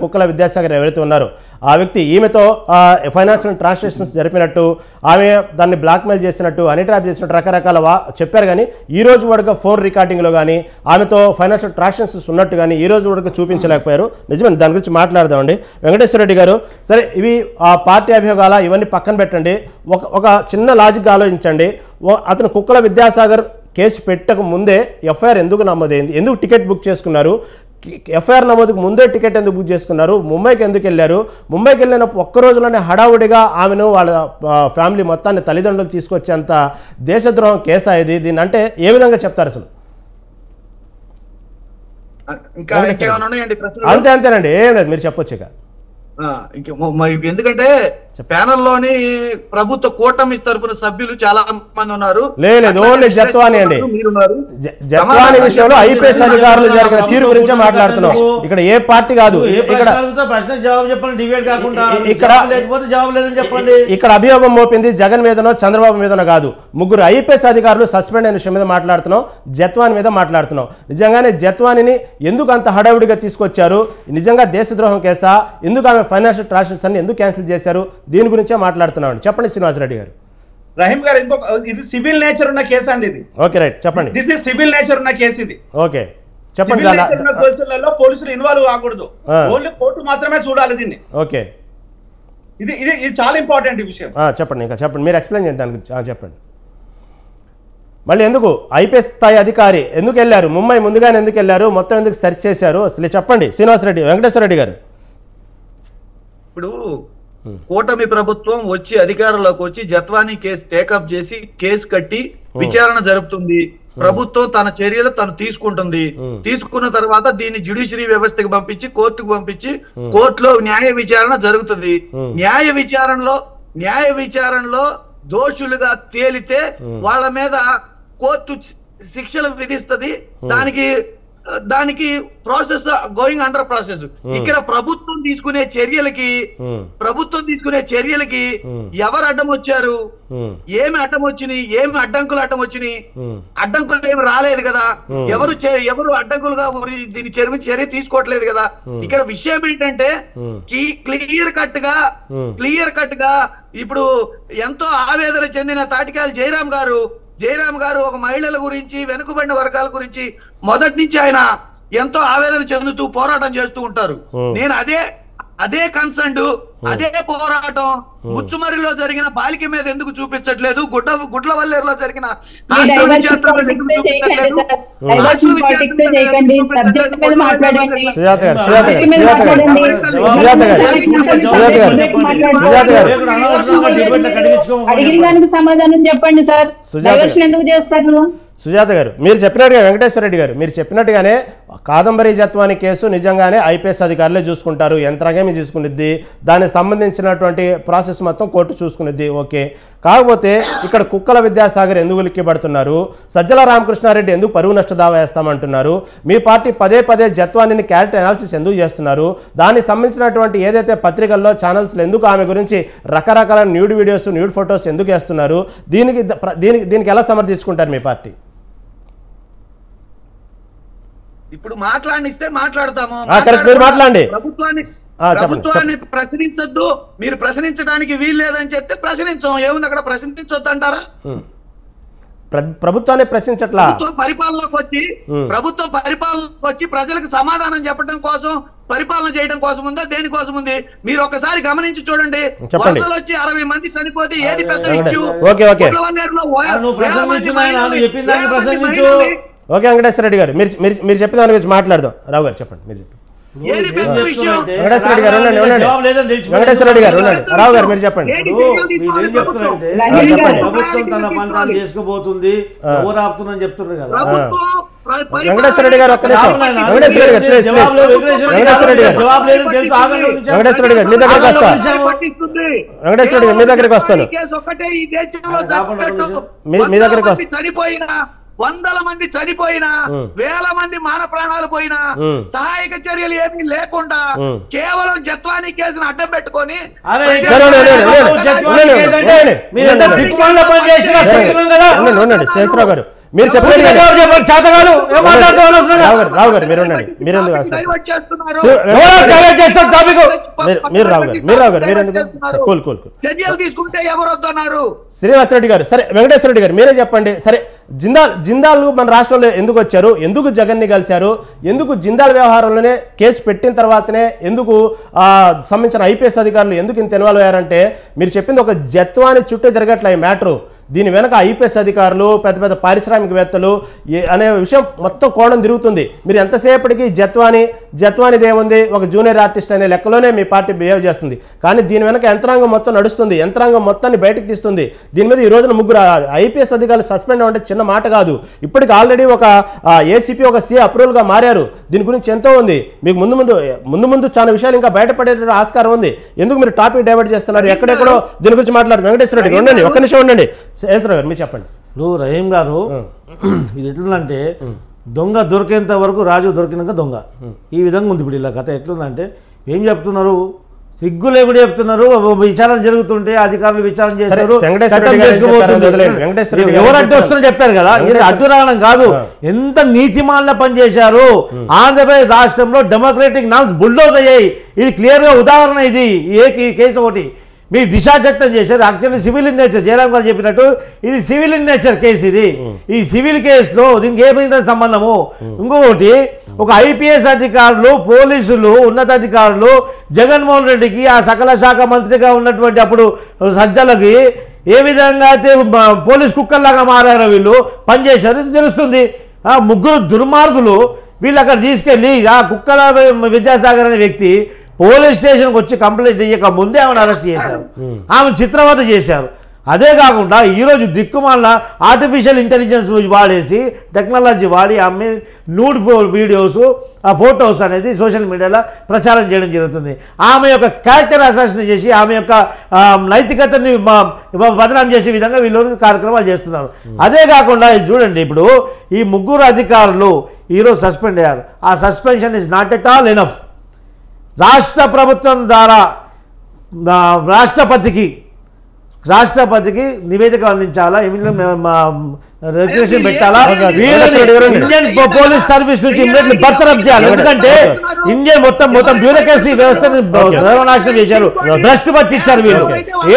కుక్కల విద్యాసాగర్ ఎవరైతే ఉన్నారో ఆ వ్యక్తి ఈమెతో ఫైనాన్షియల్ ట్రాన్సాక్షన్స్ జరిపినట్టు, ఆమె దాన్ని బ్లాక్మెయిల్ చేసినట్టు, హనీ ట్రాప్ చేసినట్టు రకరకాల చెప్పారు. కానీ ఈ రోజు వరకు ఫోన్ రికార్డింగ్లో కానీ ఆమెతో ఫైనాన్షియల్ ట్రాన్సాక్షన్స్ ఉన్నట్టు కానీ ఈ రోజు వరకు చూపించలేకపోయారు. నిజమే, దాని గురించి మాట్లాడదామండి. వెంకటేశ్వర రెడ్డి గారు, సరే ఇవి పార్టీ అభియోగాల ఇవన్నీ పక్కన పెట్టండి, ఒక చిన్న లాజిక్ ఆలోచించండి. అతను కుక్కల విద్యాసాగర్ కేసు పెట్టక ముందే ఎఫ్ఐఆర్ ఎందుకు నమోదైంది? ఎందుకు టికెట్ బుక్ చేసుకున్నారు? ఎఫ్ఐఆర్ నమోదుకు ముందే టికెట్ ఎందుకు బుక్ చేసుకున్నారు? ముంబైకి ఎందుకు వెళ్ళారు? ముంబైకి వెళ్ళిన ఒక్క రోజులోనే హడావుడిగా ఆమెను వాళ్ళ ఫ్యామిలీ మొత్తాన్ని తల్లిదండ్రులు తీసుకొచ్చేంత దేశద్రోహం కేసా ఇది? దీన్ని అంటే ఏ విధంగా చెప్తారు అసలు? అంతేనండి, ఏం లేదు, మీరు చెప్పొచ్చు ఇక. ఎందుకంటే ప్యానెల్లోని ప్రభుత్వ కూటమి తరపున సభ్యులు చాలా మంది ఉన్నారు. లేదు, ఓన్లీ జత్వాని అండి. జత్వాని విషయంలో ఐపీఎస్ అధికారులు జరిగిన తీరు గురించే మాట్లాడుతున్నాం. ఇక్కడ ఏ పార్టీ కాదు. ప్రశ్న జవాబు చెప్పండి, డిబేట్ కాకుండా. ఇక్కడ లేకపోతే జవాబు లేదని చెప్పండి. ఇక్కడ అభియోగం మోపింది జగన్ మీదనో చంద్రబాబు మీదనో కాదు, ముగ్గురు ఐపీఎస్ అధికారులు సస్పెండ్ అయిన విషయం మీద మాట్లాడుతున్నాం, జత్వాని మీద మాట్లాడుతున్నాం. నిజంగానే జత్వానిని ఎందుకు అంత హడావుడిగా తీసుకొచ్చారు? నిజంగా దేశద్రోహం కేసా? ఎందుకు ఆమె ఫైనాన్షియల్ ట్రాన్సాక్షన్స్ అన్ని ఎందుకు క్యాన్సిల్ చేశారు? దీని గురించే మాట్లాడుతున్నాం. చెప్పండి శ్రీనివాసరెడ్డి గారు. రహీం గారు, ఇంకొక ఇది సివిల్ నేచర్ ఉన్న కేసు అండి ఇది. ఓకే, రైట్, చెప్పండి. దిస్ ఇస్ సివిల్ నేచర్ ఉన్న కేసు ఇది. ఓకే, చెప్పండి. కేసులలో పోలీసులు ఇన్వాల్వ్ కాకూడదు, ఓన్లీ కోర్టు మాత్రమే చూడాలి దీన్ని. ఓకే, ఇది ఇది ఇది చాలా ఇంపార్టెంట్ విషయం. చెప్పండి, ఇంకా చెప్పండి, మీరు ఎక్స్ప్లెయిన్ చేయండి దాని గురించి. చెప్పండి. మళ్ళీ ఎందుకు ఐపీఎస్ స్థాయి అధికారి ఎందుకు వెళ్ళారు ముంబై? ముందుగానే ఎందుకు వెళ్ళారు? మొత్తం ఎందుకు సెర్చ్ చేశారు? అసలు చెప్పండి శ్రీనివాసరెడ్డి, వెంకటేశ్వర రెడ్డి గారు. ఇప్పుడు కూటమి ప్రభుత్వం వచ్చి అధికారంలోకి వచ్చి జత్వానీ కేసు టేకప్ చేసి కేసు కట్టి విచారణ జరుపుతుంది. ప్రభుత్వం తన చర్యలు తను తీసుకుంటుంది. తీసుకున్న తర్వాత దీన్ని జ్యుడిషియరీ వ్యవస్థకి పంపించి కోర్టుకు పంపించి కోర్టులో న్యాయ విచారణ జరుగుతుంది. న్యాయ విచారణలో దోషులుగా తేలితే వాళ్ళ మీద కోర్టు శిక్షలు విధిస్తుంది. దానికి ప్రాసెస్ గోయింగ్ అండర్ ప్రాసెస్. ఇక్కడ ప్రభుత్వం తీసుకునే చర్యలకి ఎవరు అడ్డం వచ్చారు? ఏమి అడ్డం వచ్చినాయి? ఏమి అడ్డంకులు అడ్డం వచ్చినాయి? అడ్డంకులు ఏమి రాలేదు కదా. ఎవరు అడ్డంకులుగా దీని చర్య తీసుకోవట్లేదు కదా. ఇక్కడ విషయం ఏంటంటే క్లియర్ కట్ గా ఇప్పుడు ఎంతో ఆవేదన చెందిన తాటికాయలు జయరాం గారు ఒక మహిళల గురించి, వెనుకబడిన వర్గాల గురించి మొదటి నుంచి ఆయన ఎంతో ఆవేదన చెందుతూ పోరాటం చేస్తూ ఉంటారు. నేను అదే కన్సర్న్, అదే పోరాటం ముచ్చుమరిలో జరిగిన బాలిక మీద ఎందుకు చూపించట్లేదు? గుడ్లవల్లేరులో జరిగిన సమాధానం చెప్పండి సార్. ఎందుకు చేస్తారు? సుజాత గారు, మీరు చెప్పినట్టుగా, వెంకటేశ్వర రెడ్డి గారు మీరు చెప్పినట్టుగానే కాదంబరి జత్వాని కేసు నిజంగానే ఐపీఎస్ అధికారులే చూసుకుంటారు, యంత్రాంగమే చూసుకునిద్ది, దానికి సంబంధించినటువంటి ప్రాసెస్ మొత్తం కోర్టు చూసుకునిద్ది. ఓకే, కాకపోతే ఇక్కడ కుక్కల విద్యాసాగర్ ఎందుకు లిక్కిపడుతున్నారు? సజ్జల రామకృష్ణారెడ్డి ఎందుకు పరువు నష్ట దావా వేస్తామంటున్నారు? మీ పార్టీ పదే జత్వానిని క్యారెక్టర్ అనాలిసిస్ ఎందుకు చేస్తున్నారు? దానికి సంబంధించినటువంటి ఏదైతే పత్రికల్లో ఛానల్స్లో ఎందుకు ఆమె గురించి రకరకాల న్యూడ్ వీడియోస్, న్యూడ్ ఫొటోస్ ఎందుకు వేస్తున్నారు? దీనికి ఎలా సమర్థించుకుంటారు మీ పార్టీ? ఇప్పుడు మాట్లాడిస్తే మాట్లాడతాము. మీరు మాట్లాడండి. ప్రభుత్వాన్ని ప్రశ్నించొద్దు, మీరు ప్రశ్నించడానికి వీలు లేదని చెప్తే ప్రశ్నించాం. ఏముంది అక్కడ? ప్రశ్నించొద్దు అంటారా? ప్రభుత్వాన్ని ప్రశ్నించట్లా. పరిపాలనలోకి వచ్చి ప్రజలకు సమాధానం చెప్పడం కోసం, పరిపాలన చేయడం కోసం ఉందా? దేనికోసం ఉంది? మీరు ఒకసారి గమనించి చూడండి. వరదలు వచ్చి 60 మంది చనిపోతే ఏది పెద్ద ఇష్యూ? ఓకే వెంకటేశ్వర రెడ్డి గారు, మీరు చెప్పిన దాని గురించి మాట్లాడదాం. రావు గారు చెప్పండి, మీరు చెప్పండి. వెంకటేశ్వర రెడ్డి గారు వెంకటేశ్వర రెడ్డి గారు రావు గారు మీరు చెప్పండి. ప్రభుత్వం తన పంతాలు చేసుకోబోతుంది, ఎవరు ఆపుతుందని చెప్తున్నారు కదా. వెంకటేశ్వర రెడ్డి గారు ఒక్క నిమిషం. వెంకటేశ్వర రెడ్డి గారు మీ దగ్గరికి వస్తాను. వెంకటేశ్వర రెడ్డి గారు మీ దగ్గరికి వస్తాను. మీ దగ్గరికి వస్తాను. వందల మంది చనిపోయినా, వేల మంది మాన ప్రాణాలు పోయినా సహాయక చర్యలు ఏమీ లేకుండా కేవలం జత్వానీ కేసును అడ్డం పెట్టుకొని శేషరావు గారు మీరు చెప్పండి చేత కాదు ఏం మాట్లాడుతున్నారు రావు గారు మీరు ఉండండి, మీరు ఎందుకు డైవర్ట్ చేస్తున్నారు. మీరు రావు గారు మీరు ఎందుకు కూల్ చర్యలు తీసుకుంటే ఎవరు వద్దన్నారు? శ్రీనివాసరెడ్డి గారు, సరే వెంకటేశ్వర రెడ్డి గారు మీరే చెప్పండి. సరే జిందాల్ మన రాష్ట్రంలో ఎందుకు వచ్చారు, ఎందుకు జగన్ని కలిశారు, ఎందుకు జిందాల్ వ్యవహారంలోనే కేసు పెట్టిన తర్వాతనే ఎందుకు సంబంధించిన ఐపీఎస్ అధికారులు ఎందుకు ఇంత ఇన్వాల్వ్ అయ్యారంటే మీరు చెప్పింది ఒక జత్వాని చుట్టూ తిరగట్లే ఈ మ్యాటరు. దీని వెనక ఐపీఎస్ అధికారులు పెద్ద పెద్ద పారిశ్రామికవేత్తలు అనే విషయం మొత్తం కోణం తిరుగుతుంది. మీరు ఎంతసేపటికి జత్వానిది ఏముంది, ఒక జూనియర్ ఆర్టిస్ట్ అనే లెక్కలోనే మీ పార్టీ బిహేవ్ చేస్తుంది. కానీ దీని వెనక యంత్రాంగం మొత్తం నడుస్తుంది, యంత్రాంగం మొత్తాన్ని బయటకు తీస్తుంది. దీని మీద ఈ రోజున 3 ఐపీఎస్ అధికారులు సస్పెండ్ అవ్వడం చిన్న మాట కాదు. ఇప్పటికి ఆల్రెడీ ఒక ఏసీపీ ఒక సీఏ అప్రూవల్గా మారారు. దీని గురించి ఎంతో ఉంది. మీకు ముందు చాలా విషయాలు ఇంకా బయటపడే ఆస్కారం ఉంది. ఎందుకు మీరు టాపిక్ డైవర్ట్ చేస్తున్నారు? ఎక్కడెక్కడో దీని గురించి మాట్లాడుతున్నారు. వెంకటేశ్వర రెడ్డి ఉండండి, ఒక్క నిమిషం ఉండండి. యేసరావు గారు మీరు చెప్పండి. రహీం గారు, ఇది ఎట్లుందంటే దొంగ దొరికేంత వరకు రాజు దొరికినాక దొంగ, ఈ విధంగా ఉంది ఇప్పుడు ఇలా కథ. ఎట్లుందంటే ఏం చెప్తున్నారు, సిగ్గు లేకుండా చెప్తున్నారు. విచారణ జరుగుతుంటే అధికారులు విచారణ చేస్తారు, ఎవరు అడ్డు వస్తున్నారో చెప్పారు కదా. ఇది అడ్డు రావడం కాదు, ఎంత నీతిమాల పనిచేశారు. ఆంధ్రప్రదేశ్ రాష్ట్రంలో డెమోక్రటిక్ నామ్స్ బుల్డోజ్ అయ్యాయి. ఇది క్లియర్గా ఉదాహరణ. ఇది ఏ కేసు ఒకటి మీరు దిశా చట్టం చేశారు. Actually civil in nature, Jayaram గారు చెప్పినట్టు ఇది సివిల్ ఇన్ నేచర్ కేసు. ఇది ఈ సివిల్ కేసులో దీనికి ఏమైంది సంబంధము? ఇంకొకటి, ఒక ఐపీఎస్ అధికారులు, పోలీసులు, ఉన్నతాధికారులు జగన్మోహన్ రెడ్డికి ఆ సకల శాఖ మంత్రిగా ఉన్నటువంటి అప్పుడు సజ్జలకి ఏ విధంగా అయితే పోలీస్ కుక్కల్లాగా మారారో వీళ్ళు పనిచేశారు, ఇది తెలుస్తుంది. 3 దుర్మార్గులు వీళ్ళు అక్కడ తీసుకెళ్ళి ఆ కుక్కల విద్యాసాగర్ అనే వ్యక్తి పోలీస్ స్టేషన్కి వచ్చి కంప్లైంట్ చేయక ముందే ఆమెను అరెస్ట్ చేశారు, ఆమె చిత్రవద చేశారు. అదే కాకుండా ఈరోజు దిక్కుమాల ఆర్టిఫిషియల్ ఇంటెలిజెన్స్ వాడేసి టెక్నాలజీ వాడి ఆమె నూడ్ వీడియోస్, ఆ ఫొటోస్ అనేది సోషల్ మీడియాలో ప్రచారం చేయడం జరుగుతుంది. ఆమె యొక్క క్యారెక్టర్ అసాసినేట్ చేసి ఆమె యొక్క నైతికతని బదనాం చేసే విధంగా వీళ్ళు కార్యక్రమాలు చేస్తున్నారు. అదే కాకుండా చూడండి, ఇప్పుడు ఈ 3 అధికారులు ఈరోజు సస్పెండ్ అయ్యారు. ఆ suspension is not at all enough. రాష్ట్ర ప్రభుత్వం ద్వారా రాష్ట్రపతికి నివేదిక అందించాలా, రెగ్యులేషన్ పెట్టాలా, ఇండియన్ పోలీస్ సర్వీస్ నుంచి ఇమ్మీడియట్లీ బర్తరఫ్ చేయాలి. ఎందుకంటే ఇండియన్ మొత్తం బ్యూరోక్రసీ వ్యవస్థను సర్వనాశనం చేశారు, భ్రష్టు పట్టించారు వీళ్ళు.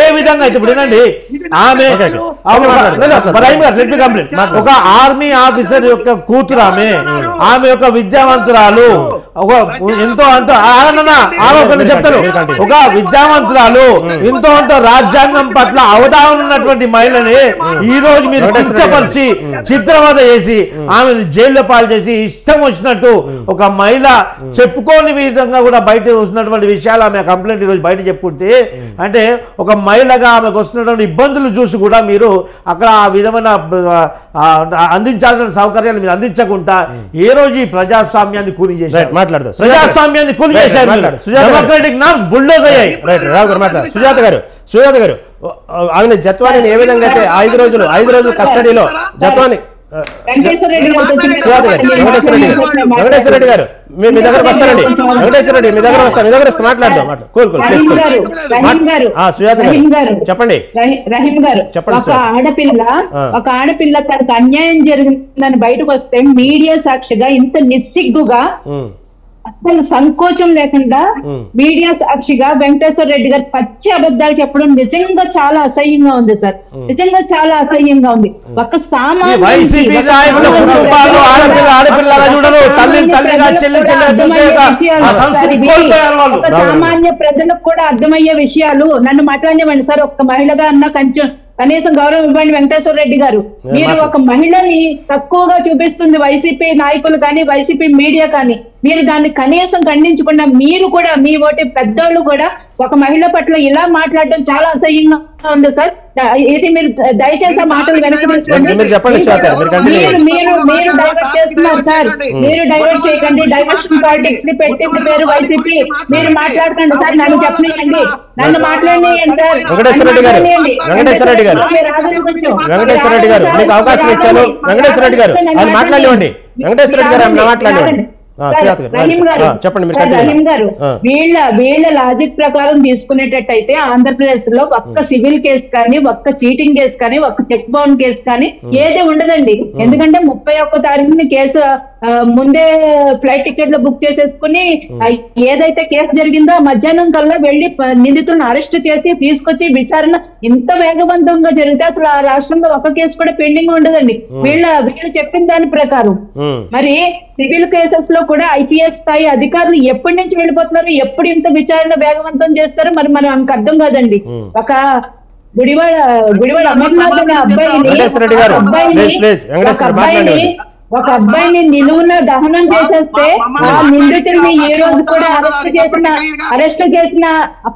ఏ విధంగా అయితే ఇప్పుడు ఏంటండి, ఆమె ఒక ఆర్మీ ఆఫీసర్ యొక్క కూతురు, ఆమె యొక్క విద్యావంతురాలు, ఎంతో అంత చెప్తారు, ఒక విద్యావంతురాలు, ఎంతో అంత రాజ్యాంగం పట్ల అవగాహన ఉన్నటువంటి మహిళని ఈ రోజు మీరు కించపరిచి చిత్రవద చేసి ఆమెను జైల్లో పాలు చేసి ఇష్టం వచ్చినట్టు ఒక మహిళ చెప్పుకోని విధంగా కూడా బయట వస్తున్నటువంటి విషయాలు ఆమె కంప్లైంట్ ఈరోజు బయట చెప్పుకుంటే, అంటే ఒక మహిళగా ఆమెకు వస్తున్నటువంటి ఇబ్బందులు చూసి కూడా మీరు అక్కడ ఆ విధమైన అందించాల్సిన సౌకర్యాలు మీరు అందించకుండా ఏ రోజు ఈ ప్రజాస్వామ్యాన్ని కూని చేశారు, ప్రజాస్వామ్యాన్ని కూని చేశారు. డెమోక్రటిక్ నామ్స్ బుల్డోజ్ అయ్యాయి. సుజాత గారు ఆమె జత్వాని ఏ విధంగా అయితే 5 రోజులు కస్టడీలో జత్వాని వెంకటేశ్వర రెడ్డి గారు మీ దగ్గర వస్తారండి. వెంకటేశ్వర రెడ్డి మీ దగ్గర వస్తారు, మీ దగ్గర మాట్లాడదాం. సుజాత గారు చెప్పండి. రహీం గారు, ఒక ఆడపిల్ల తనకు అన్యాయం జరిగిందని బయటకు వస్తే మీడియా సాక్షిగా ఇంత నిస్సిగ్గుగా అసలు సంకోచం లేకుండా మీడియా సాక్షిగా వెంకటేశ్వర రెడ్డి గారు పచ్చి అబద్ధాలు చెప్పడం నిజంగా చాలా అసహ్యంగా ఉంది సార్, నిజంగా చాలా అసహ్యంగా ఉంది. ఒక సామాన్య ప్రజలకు కూడా అర్థమయ్యే విషయాలు నన్ను మాట్లాడనివ్వండి సార్. ఒక్క మహిళగా అన్నా కనీసం గౌరవం ఇవ్వండి వెంకటేశ్వర రెడ్డి గారు. మీరు ఒక మహిళని తక్కువగా చూపిస్తుంది వైసీపీ నాయకులు కానీ వైసీపీ మీడియా కానీ, మీరు దాన్ని కనీసం ఖండించకుండా మీరు కూడా మీ ఓటి పెద్దోళ్ళు కూడా ఒక మహిళ పట్ల ఇలా మాట్లాడడం చాలా అసహ్యంగా ఉంది సార్. ఇది మీరు దయచేసి మాటలు వెనక్కి మీరు డైవర్ట్ చేస్తున్నారు సార్. మీరు డైవర్ట్ చేయకండి. డైవర్షన్ పాలిటిక్స్ ని పెట్టింది పేరు వైసీపీ. మీరు మాట్లాడకండి సార్, నన్ను చెప్పనియండి, నన్ను మాట్లాడియండి సార్. వెంకటేశ్వర రెడ్డి గారు మీకు అవకాశం ఇచ్చాను. వెంకటేశ్వర రెడ్డి గారు అది మాట్లాడివ్వండి. వెంకటేశ్వర రెడ్డి గారు మాట్లాడివ్వండి. శ్రీనాథ్ గారు, రహీం గారు, చెప్పండి మీరు సార్, continue రహీం గారు, ఆ. వీళ్ళ లాజిక్ ప్రకారం తీసుకునేటట్టయితే ఆంధ్రప్రదేశ్ లో ఒక్క సివిల్ కేసు కానీ, ఒక్క చీటింగ్ కేసు కానీ, ఒక్క చెక్ బౌండ్ కేసు కానీ ఏది ఉండదండి. ఎందుకంటే 31 తారీఖుని కేసు ముందే ఫ్లైట్ టికెట్లు బుక్ చేసేసుకుని ఏదైతే కేసు జరిగిందో మధ్యాహ్నం కల్లా వెళ్లి నిందితులను అరెస్ట్ చేసి తీసుకొచ్చి విచారణ ఇంత వేగవంతంగా జరిగితే అసలు ఆ రాష్ట్రంలో ఒక కేసు కూడా పెండింగ్ ఉండదండి. వీళ్ళు చెప్పిన దాని ప్రకారం మరి సివిల్ కేసెస్ లో కూడా ఐపీఎస్ స్థాయి అధికారులు ఎప్పటి నుంచి వెళ్ళిపోతున్నారు, ఎప్పుడు ఇంత విచారణ వేగవంతం చేస్తారో మరి మనకు అర్థం కాదండి. ఒక గుడివాడ అమర్నాథ్ అనే ఒక అబ్బాయిని నిలువున దహనం చేసేస్తే ఆ నిందితుడిని ఏ రోజు కూడా అరెస్ట్ చేసిన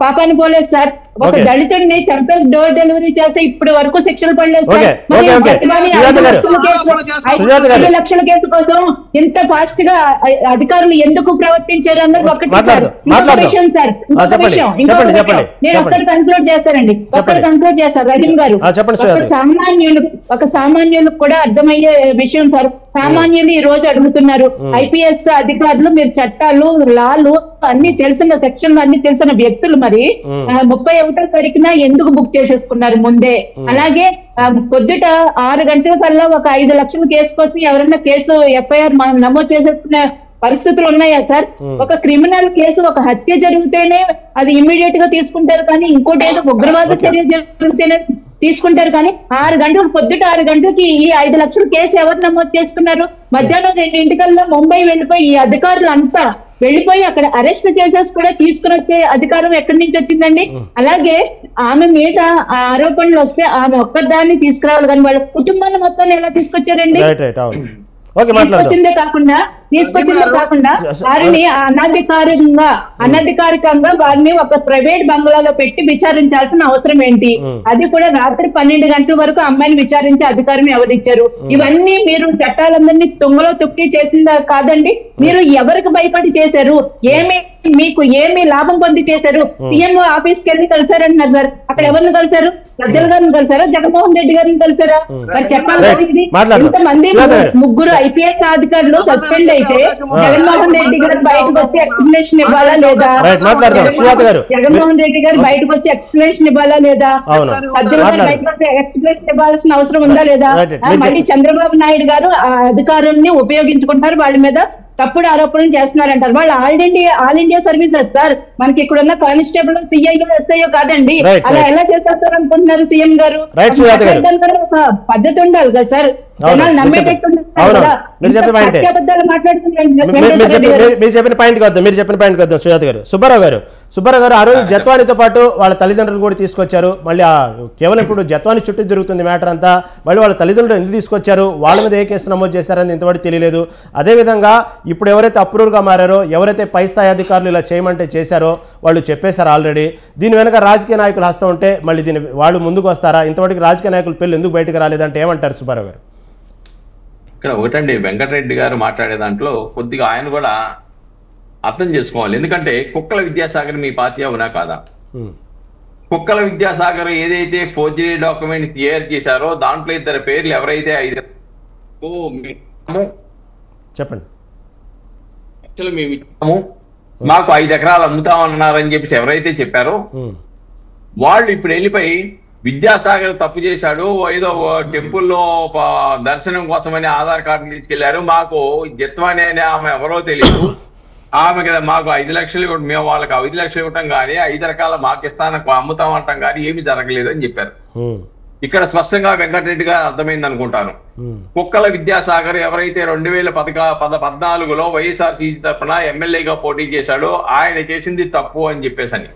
పాపాన్ని పోలేదు సార్. ఒక దళితుడిని చంపేసి డోర్ డెలివరీ చేస్తే ఇప్పటి వరకు శిక్షలు పడలేదు సార్. 5 లక్షల కేసు కోసం ఇంత ఫాస్ట్ గా అధికారులు ఎందుకు ప్రవర్తించారు అన్నది ఒకటి సార్. నేను ఒక్కటి కన్క్లూడ్ చేస్తానండి, కన్క్లూడ్ చేస్తారు రహీం గారు. ఒక సామాన్యులకు కూడా అర్థమయ్యే విషయం సార్. సామాన్యులు ఈ రోజు అడుగుతున్నారు, ఐపీఎస్ అధికారులు మీరు చట్టాలు లాలు అన్ని తెలిసిన సెక్షన్లు అన్ని తెలిసిన వ్యక్తులు మరి 31వ తారీఖున ఎందుకు బుక్ చేసేసుకున్నారు ముందే? అలాగే పొద్దుట 6 గంటల కల్లా ఒక 5 లక్షల కేసు కోసం ఎవరైనా కేసు ఎఫ్ఐఆర్ నమోదు చేసేసుకునే పరిస్థితులు ఉన్నాయా సార్? ఒక క్రిమినల్ కేసు, ఒక హత్య జరిగితేనే అది ఇమ్మీడియట్ గా తీసుకుంటారు, కానీ ఇంకోటి ఏదో ఉగ్రవాద చర్య జరిగితేనే తీసుకుంటారు. కానీ 6 గంటలకు పొద్దుట 6 గంటలకి ఈ 5 లక్షల కేసు ఎవరు నమోదు చేసుకున్నారు? మధ్యాహ్నం 2 ముంబై వెళ్ళిపోయి ఈ అధికారులు అంతా వెళ్ళిపోయి అక్కడ అరెస్ట్ చేసేసి కూడా తీసుకుని వచ్చే అధికారం ఎక్కడి నుంచి వచ్చిందండి? అలాగే ఆమె మీద ఆరోపణలు వస్తే ఆమె ఒక్కదాన్ని తీసుకురావాలి, కానీ వాళ్ళ కుటుంబాన్ని మొత్తాన్ని ఎలా తీసుకొచ్చారండి? తీసుకొచ్చిందే కాకుండా వారిని అనధికారికంగా వారిని ఒక ప్రైవేట్ బంగ్లాలో పెట్టి విచారించాల్సిన అవసరం ఏంటి? అది కూడా రాత్రి 12 గంటల వరకు అమ్మాయిని విచారించే అధికారం ఎవరిచ్చారు? ఇవన్నీ మీరు చట్టాలందరినీ తుంగలో తొక్కి చేసిందా కాదండి? మీరు ఎవరికి భయపడి చేశారు? మీకు ఏమి లాభం పొంది చేశారు? సీఎం ఆఫీస్కి వెళ్ళి కలిసారంటున్నారు సార్. అక్కడ ఎవరిని కలిసారు? సజ్జల గారిని కలిసారా? జగన్మోహన్ రెడ్డి గారిని కలిసారా? మరి చెప్పాలి. ఇంతమంది 3 ఐపీఎస్ అధికారులు సస్పెండ్ అయితే జగన్మోహన్ రెడ్డి గారు బయటకు వచ్చి ఎక్స్ప్లెనేషన్ ఇవ్వాలా లేదా? జగన్మోహన్ రెడ్డి గారు బయటకు వచ్చి ఎక్స్ప్లెనేషన్ ఇవ్వాలా లేదా? సజ్జల గారు బయటకు వచ్చి ఎక్స్ప్లెనేషన్ ఇవ్వాల్సిన అవసరం ఉందా లేదా? మళ్ళీ చంద్రబాబు నాయుడు గారు ఆ అధికారుల్ని ఉపయోగించుకుంటారు, వాళ్ళ మీద తప్పుడు ఆరోపణలు చేస్తున్నారంటారు. వాళ్ళు ఆల్ ఇండియా సర్వీసెస్ సార్. మనకి ఇక్కడ ఉన్న కానిస్టేబుల్ సిఐఓ ఎస్ఐఓ కాదండి. అలా ఎలా చేస్తారు అనుకుంటున్నారు సీఎం గారు? ఒక పద్ధతి ఉండాలి కదా సార్. మీరు చెప్పిన పాయింట్ వద్దాం సుబ్బారావు గారు. ఆ రోజు జత్వానితో పాటు వాళ్ళ తల్లిదండ్రులు కూడా తీసుకొచ్చారు. మళ్ళీ కేవలం ఇప్పుడు జత్వాని చుట్టూ జరుగుతుంది మ్యాటర్ అంతా. మళ్ళీ వాళ్ళ తల్లిదండ్రులు ఎందుకు తీసుకొచ్చారు, వాళ్ళ మీద ఏ కేసు నమోదు చేశారని ఇంతవరకు తెలియలేదు. అదేవిధంగా ఇప్పుడు ఎవరైతే అప్రూవర్గా మారారో, ఎవరైతే పై స్థాయి అధికారులు ఇలా చేయమంటే చేశారో వాళ్ళు చెప్పేశారు ఆల్రెడీ. దీని వెనక రాజకీయ నాయకులు హస్తం ఉంటే మళ్ళీ దీన్ని వాళ్ళు ముందుకు వస్తారా? ఇంతవరకు రాజకీయ నాయకుల పేర్లు ఎందుకు బయటకు రాలేదంటే ఏమంటారు సుబ్బారావు గారు? ఇక్కడ ఒకటండి, వెంకటరెడ్డి గారు మాట్లాడే దాంట్లో కొద్దిగా ఆయన కూడా అర్థం చేసుకోవాలి. ఎందుకంటే కుక్కల విద్యాసాగర్ మీ పార్టీ అవునా కాదా? కుక్కల విద్యాసాగర్ ఏదైతే ఫోర్జరీ డాక్యుమెంట్ క్లియర్ చేశారో దాంట్లో 2 పేర్లు ఎవరైతే 5 చెప్పండి మేము ఇచ్చాము, మాకు 5 ఎకరాలు అమ్ముతామన్నారని చెప్పేసి ఎవరైతే చెప్పారో వాళ్ళు ఇప్పుడు వెళ్ళిపోయి విద్యాసాగర్ తప్పు చేశాడు, ఏదో టెంపుల్లో దర్శనం కోసమని ఆధార్ కార్డు తీసుకెళ్లారు, మాకు జత్వాని అనే ఆమె ఎవరో తెలియదు, ఆమె కదా మాకు 5 లక్షలు మేము వాళ్ళకి 5 లక్షలు ఇవ్వటం కానీ 5 రకాల మాకు ఇస్తానని అమ్ముతామంటాం కానీ ఏమి జరగలేదు అని చెప్పారు. ఇక్కడ స్పష్టంగా వెంకటరెడ్డి గారు అర్థమైంది అనుకుంటాను. కుక్కల విద్యాసాగర్ ఎవరైతే 2014లో వైఎస్ఆర్సీపీ తరఫున ఎమ్మెల్యేగా పోటీ చేశాడో ఆయన చేసింది తప్పు అని చెప్పేసి అని.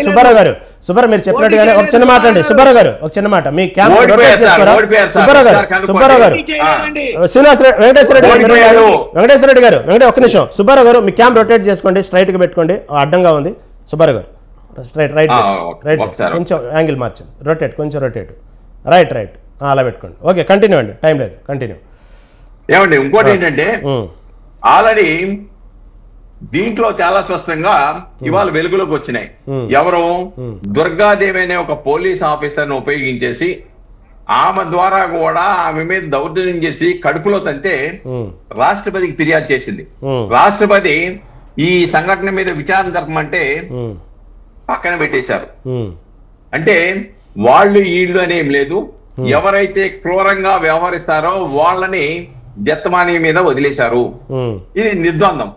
సుబ్బారావు మీరు చెప్పినట్టుగానే ఒక చిన్న మాట అండి. సుబ్బారావు గారు ఒక చిన్న మాట, మీ క్యాంప్ సుబ్బారావు గారు వెంకటేశ్వర రెడ్డి గారు ఒక్క నిమిషం. సుబ్బారావు గారు మీ క్యాంప్ రొటేట్ చేసుకోండి, స్ట్రైట్ గా పెట్టుకోండి, అడ్డంగా ఉంది. సుబ్బారావు గారు రైట్ కొంచెం యాంగిల్ మార్చండి, కొంచెం రొటేట్ రైట్ అలా పెట్టుకోండి. ఓకే కంటిన్యూ అండి, టైం లేదు, కంటిన్యూ. ఏమండి ఇంకోటి ఏంటంటే ఆల్రెడీ దీంట్లో చాలా స్పష్టంగా ఇవాళ వెలుగులోకి వచ్చినాయి. ఎవరు దుర్గాదేవి అనే ఒక పోలీస్ ఆఫీసర్ ను ఉపయోగించేసి ఆమె ద్వారా కూడా ఆమె మీద దౌర్జన్యం చేసి కడుపులో తంటే రాష్ట్రపతికి ఫిర్యాదు చేసింది. రాష్ట్రపతి ఈ సంఘటన మీద విచారణ జరపమంటే పక్కన పెట్టేశారు. అంటే వాళ్ళు వీళ్ళు అనేం లేదు, ఎవరైతే క్రూరంగా వ్యవహరిస్తారో వాళ్ళని జత్వానీ మీద వదిలేశారు. ఇది నిర్ద్వందం.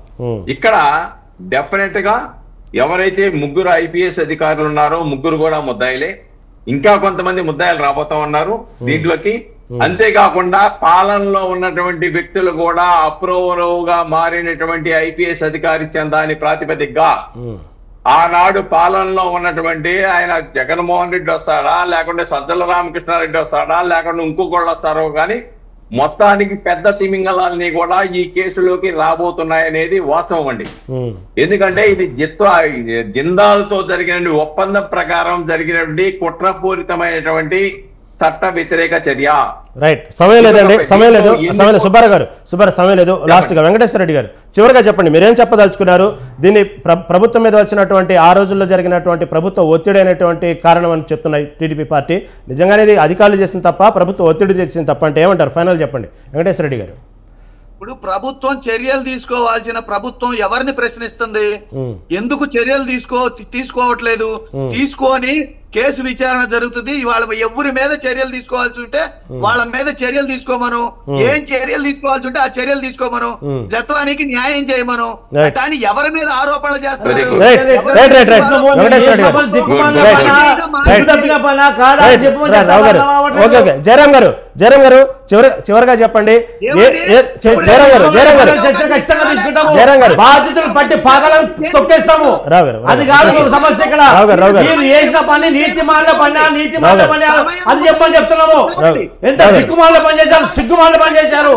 ఇక్కడ డెఫినెట్ గా ఎవరైతే ముగ్గురు ఐపీఎస్ అధికారులు ఉన్నారో ముగ్గురు కూడా ముద్దాయిలే, ఇంకా కొంతమంది ముద్దాయిలు రాబోతా ఉన్నారు దీంట్లోకి. అంతేకాకుండా పాలనలో ఉన్నటువంటి వ్యక్తులు కూడా అప్రూవల్గా మారినటువంటి ఐపీఎస్ అధికారి దాని ప్రాతిపదికగా ఆనాడు పాలనలో ఉన్నటువంటి ఆయన జగన్మోహన్ రెడ్డి వస్తాడా, లేకుంటే సజ్జల రామకృష్ణారెడ్డి వస్తాడా, లేకుంటే ఇంకొకళ్ళు వస్తారో కానీ మొత్తానికి పెద్ద తిమింగళాలని కూడా ఈ కేసులోకి రాబోతున్నాయనేది వాస్తవం అండి. ఎందుకంటే ఇది జిందాల్తో జరిగిన ఒప్పందం ప్రకారం జరిగినటువంటి కుట్రపూరితమైనటువంటి చట్ట వ్యతిరేక చర్య. రైట్, సమయం లేదండి, సమయం లేదు, సుబ్బారావు గారు సమయం లేదు. లాస్ట్ గా వెంకటేశ్వర రెడ్డి గారు చివరిగా చెప్పండి, మీరేం చెప్పదలుచుకున్నారు? దీన్ని ప్రభుత్వం మీద వచ్చినటువంటి ఆ రోజుల్లో జరిగినటువంటి ప్రభుత్వ ఒత్తిడి అనేటువంటి కారణం అని చెప్తున్నాయి టీడీపీ పార్టీ. నిజంగానే ఇది అధికారులు చేసిన తప్ప, ప్రభుత్వ ఒత్తిడి చేసిన తప్ప అంటే ఏమంటారు? ఫైనల్ చెప్పండి వెంకటేశ్వర రెడ్డి గారు. ఇప్పుడు ప్రభుత్వం చర్యలు తీసుకోవాల్సిన ప్రభుత్వం ఎవరిని ప్రశ్నిస్తుంది? ఎందుకు చర్యలు తీసుకోవట్లేదు? తీసుకొని కేసు విచారణ జరుగుతుంది. వాళ్ళ ఎవరి మీద చర్యలు తీసుకోవాల్సి ఉంటే వాళ్ళ మీద చర్యలు తీసుకోమను, ఏం చర్యలు తీసుకోవాల్సి ఉంటే ఆ చర్యలు తీసుకోమను, జత్వానికి న్యాయం చేయమను. కానీ ఎవరి మీద ఆరోపణలు చేస్తారు? జయరాం గారు చివరిగా చెప్పండి. బాధ్యతలు పట్టి పాదాలను తొక్కేస్తాము, అది కాదు సమస్య. ఇక్కడ మీరు చేసిన పని నీతిమాల పని అది చెప్పని చెప్తున్నాము. ఎంత దిక్కుమాల పని చేశారు, సిగ్గుమాల పని చేశారు,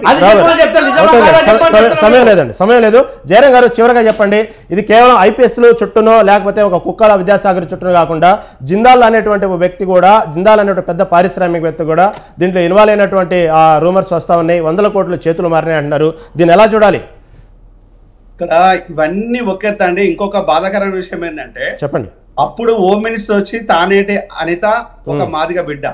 అది చెప్పని చెప్తారు. సమయం లేదు. జయరాం గారు చివరిగా చెప్పండి, ఇది కేవలం ఐపీఎస్లు చుట్టూనో లేకపోతే ఒక కుక్కల విద్యాసాగర్ చుట్టూనో కాకుండా జిందాల్ అనేటువంటి వ్యక్తి కూడా, జిందాల్ అనేటువంటి పెద్ద పారిశ్రామికవేత్త కూడా దీంట్లో ఇన్వాల్వ్ అయినటువంటి రూమర్స్ వస్తా ఉన్నాయి. 100 కోట్లు చేతులు మారినాయి అంటున్నారు. దీన్ని ఎలా చూడాలి? ఇక్కడ ఇవన్నీ ఒకేతండి. ఇంకొక బాధాకరమైన విషయం ఏంటంటే, చెప్పండి, అప్పుడు హోమ్ మినిస్టర్ వచ్చి తానేటి అనిత ఒక మాదిగ బిడ్డ,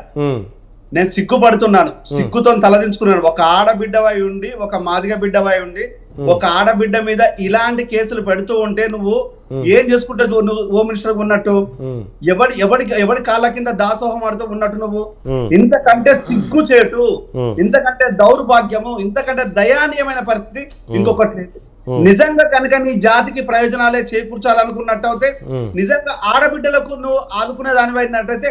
నేను సిగ్గుపడుతున్నాను, సిగ్గుతో తలదించుకున్నాను. ఒక ఆడబిడ్డవై ఉండి, ఒక మాదిగ బిడ్డవై ఉండి, ఒక ఆడబిడ్డ మీద ఇలాంటి కేసులు పెడుతూ ఉంటే నువ్వు ఏం చేసుకుంటావు? నువ్వు హోమ్ మినిస్టర్ ఉన్నట్టు ఎవడి కాళ్ళ కింద దాసోహం ఆడుతూ ఉన్నట్టు నువ్వు. ఇంతకంటే సిగ్గు చేటు, ఇంతకంటే దౌర్భాగ్యము, ఇంతకంటే దయానీయమైన పరిస్థితి ఇంకొకటి లేదు. నిజంగా కనుక నీ జాతికి ప్రయోజనాలే చేకూర్చాలనుకున్నట్టు అయితే, నిజంగా ఆడబిడ్డలకు నువ్వు ఆదుకునే దానివైనట్టయితే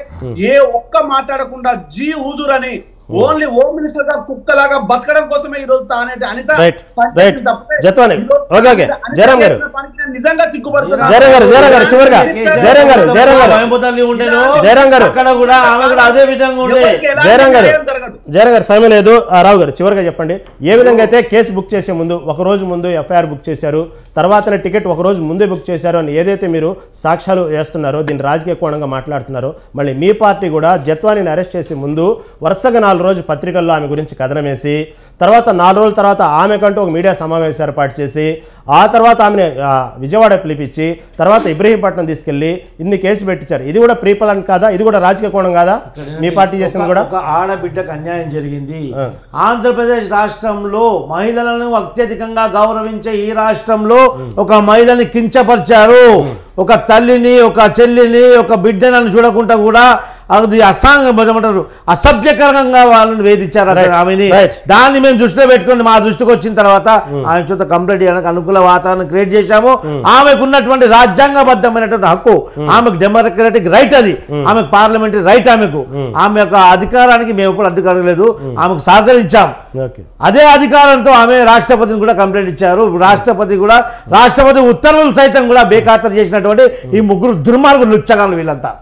ఏ ఒక్క మాట్లాడకుండా జీ హుజూర్ అని ఓన్లీ హోమ్ మినిస్టర్ గా కుక్కలాగా బతకడం కోసమే ఈ రోజు తానేటి అనిత నిజంగా సిగ్గుపడుతున్నారు. జయరాం గారు సమయం లేదు. రావు గారు చివరిగా చెప్పండి, ఏ విధంగా అయితే కేసు బుక్ చేసే ముందు ఒక రోజు ముందు ఎఫ్ఐఆర్ బుక్ చేశారు, తర్వాతనే టికెట్ ఒక రోజు ముందే బుక్ చేశారు అని ఏదైతే మీరు సాక్ష్యాలు వేస్తున్నారో, దీన్ని రాజకీయ కోణంగా మాట్లాడుతున్నారో, మళ్ళీ మీ పార్టీ కూడా జత్వానీని అరెస్ట్ చేసే ముందు వరుసగా 4 రోజులు పత్రికల్లో ఆమె గురించి కథనం వేసి, తర్వాత 4 రోజుల తర్వాత ఆమెకంటూ ఒక మీడియా సమావేశం ఏర్పాటు చేసి, ఆ తర్వాత ఆమెను విజయవాడ పిలిపించి, తర్వాత ఇబ్రహీంపట్నం తీసుకెళ్లి ఇన్ని కేసు పెట్టించారు. ఇది కూడా ప్రీప్లాన్ కాదా? ఇది కూడా రాజకీయ కోణం కాదా? మీ పార్టీ చేసింది కూడా. ఒక ఆడబిడ్డకు అన్యాయం జరిగింది. ఆంధ్రప్రదేశ్ రాష్ట్రంలో మహిళలను అత్యధికంగా గౌరవించే ఈ రాష్ట్రంలో ఒక మహిళని కించపరిచారు. ఒక తల్లిని, ఒక చెల్లిని, ఒక బిడ్డనని చూడకుండా కూడా అది అసాంగమంటారు అసభ్యకరంగా వాళ్ళని వేధించారు ఆమెని. దాన్ని మేము దృష్టిలో పెట్టుకుని మా దృష్టికి వచ్చిన తర్వాత ఆమె చేత కంప్లైంట్ చేయడానికి అనుకూల వాతావరణం క్రియేట్ చేశాము. ఆమెకు ఉన్నటువంటి రాజ్యాంగబద్ధమైనటువంటి హక్కు, ఆమెకు డెమోక్రటిక్ రైట్, అది ఆమెకు పార్లమెంటరీ రైట్. ఆమె యొక్క అధికారానికి మేము ఎప్పుడు అడ్డుకారం లేదు, ఆమెకు సహకరించాం. అదే అధికారంతో ఆమె రాష్ట్రపతిని కూడా కంప్లైంట్ ఇచ్చారు. రాష్ట్రపతి ఉత్తర్వులు సైతం కూడా బేఖాతరు చేసినటువంటి ఈ ముగ్గురు దుర్మార్గులు, లుచ్చగాళ్ళు వీళ్ళంతా.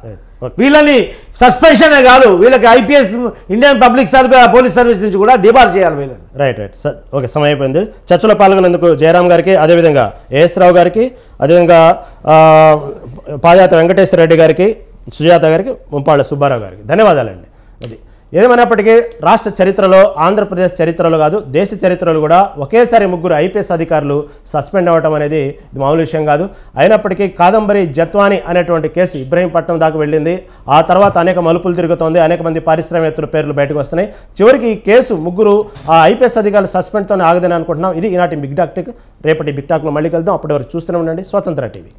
వీళ్ళని సస్పెన్షనే కాదు, వీళ్ళకి IPS Indian public service police service నుంచి కూడా డిబార్ చేయాలి వీళ్ళని. రైట్ సార్, ఓకే, సమయం అయిపోయింది. చర్చలో పాల్గొనేందుకు జయరాం గారికి, అదేవిధంగా ఏఎస్ రావు గారికి, అదేవిధంగా పాదయాత్ర వెంకటేశ్వర రెడ్డి గారికి, సుజాత గారికి, ముంపాళ్ళ సుబ్బారావు గారికి ధన్యవాదాలండి. అది ఏదేమైనప్పటికీ రాష్ట్ర చరిత్రలో, ఆంధ్రప్రదేశ్ చరిత్రలో కాదు దేశ చరిత్రలో కూడా ఒకేసారి ముగ్గురు ఐపీఎస్ అధికారులు సస్పెండ్ అవ్వటం అనేది ఇది మామూలు విషయం కాదు. అయినప్పటికీ కాదంబరి జత్వాని అనేటువంటి కేసు ఇబ్రహీంపట్నం దాకా వెళ్ళింది. ఆ తర్వాత అనేక మలుపులు తిరుగుతోంది, అనేక మంది పారిశ్రామికవేత్తల పేర్లు బయటకు వస్తున్నాయి. చివరికి ఈ కేసు ముగ్గురు ఐపీఎస్ అధికారులు సస్పెండ్తోనే ఆగదని అనుకుంటున్నాం. ఇది ఈనాటి బిగ్ టాక్. రేపటి బిగ్ టాక్లో మళ్ళీ కలుద్దాం. అప్పటి వరకు చూస్తూనే ఉండండి స్వతంత్ర టీవీ.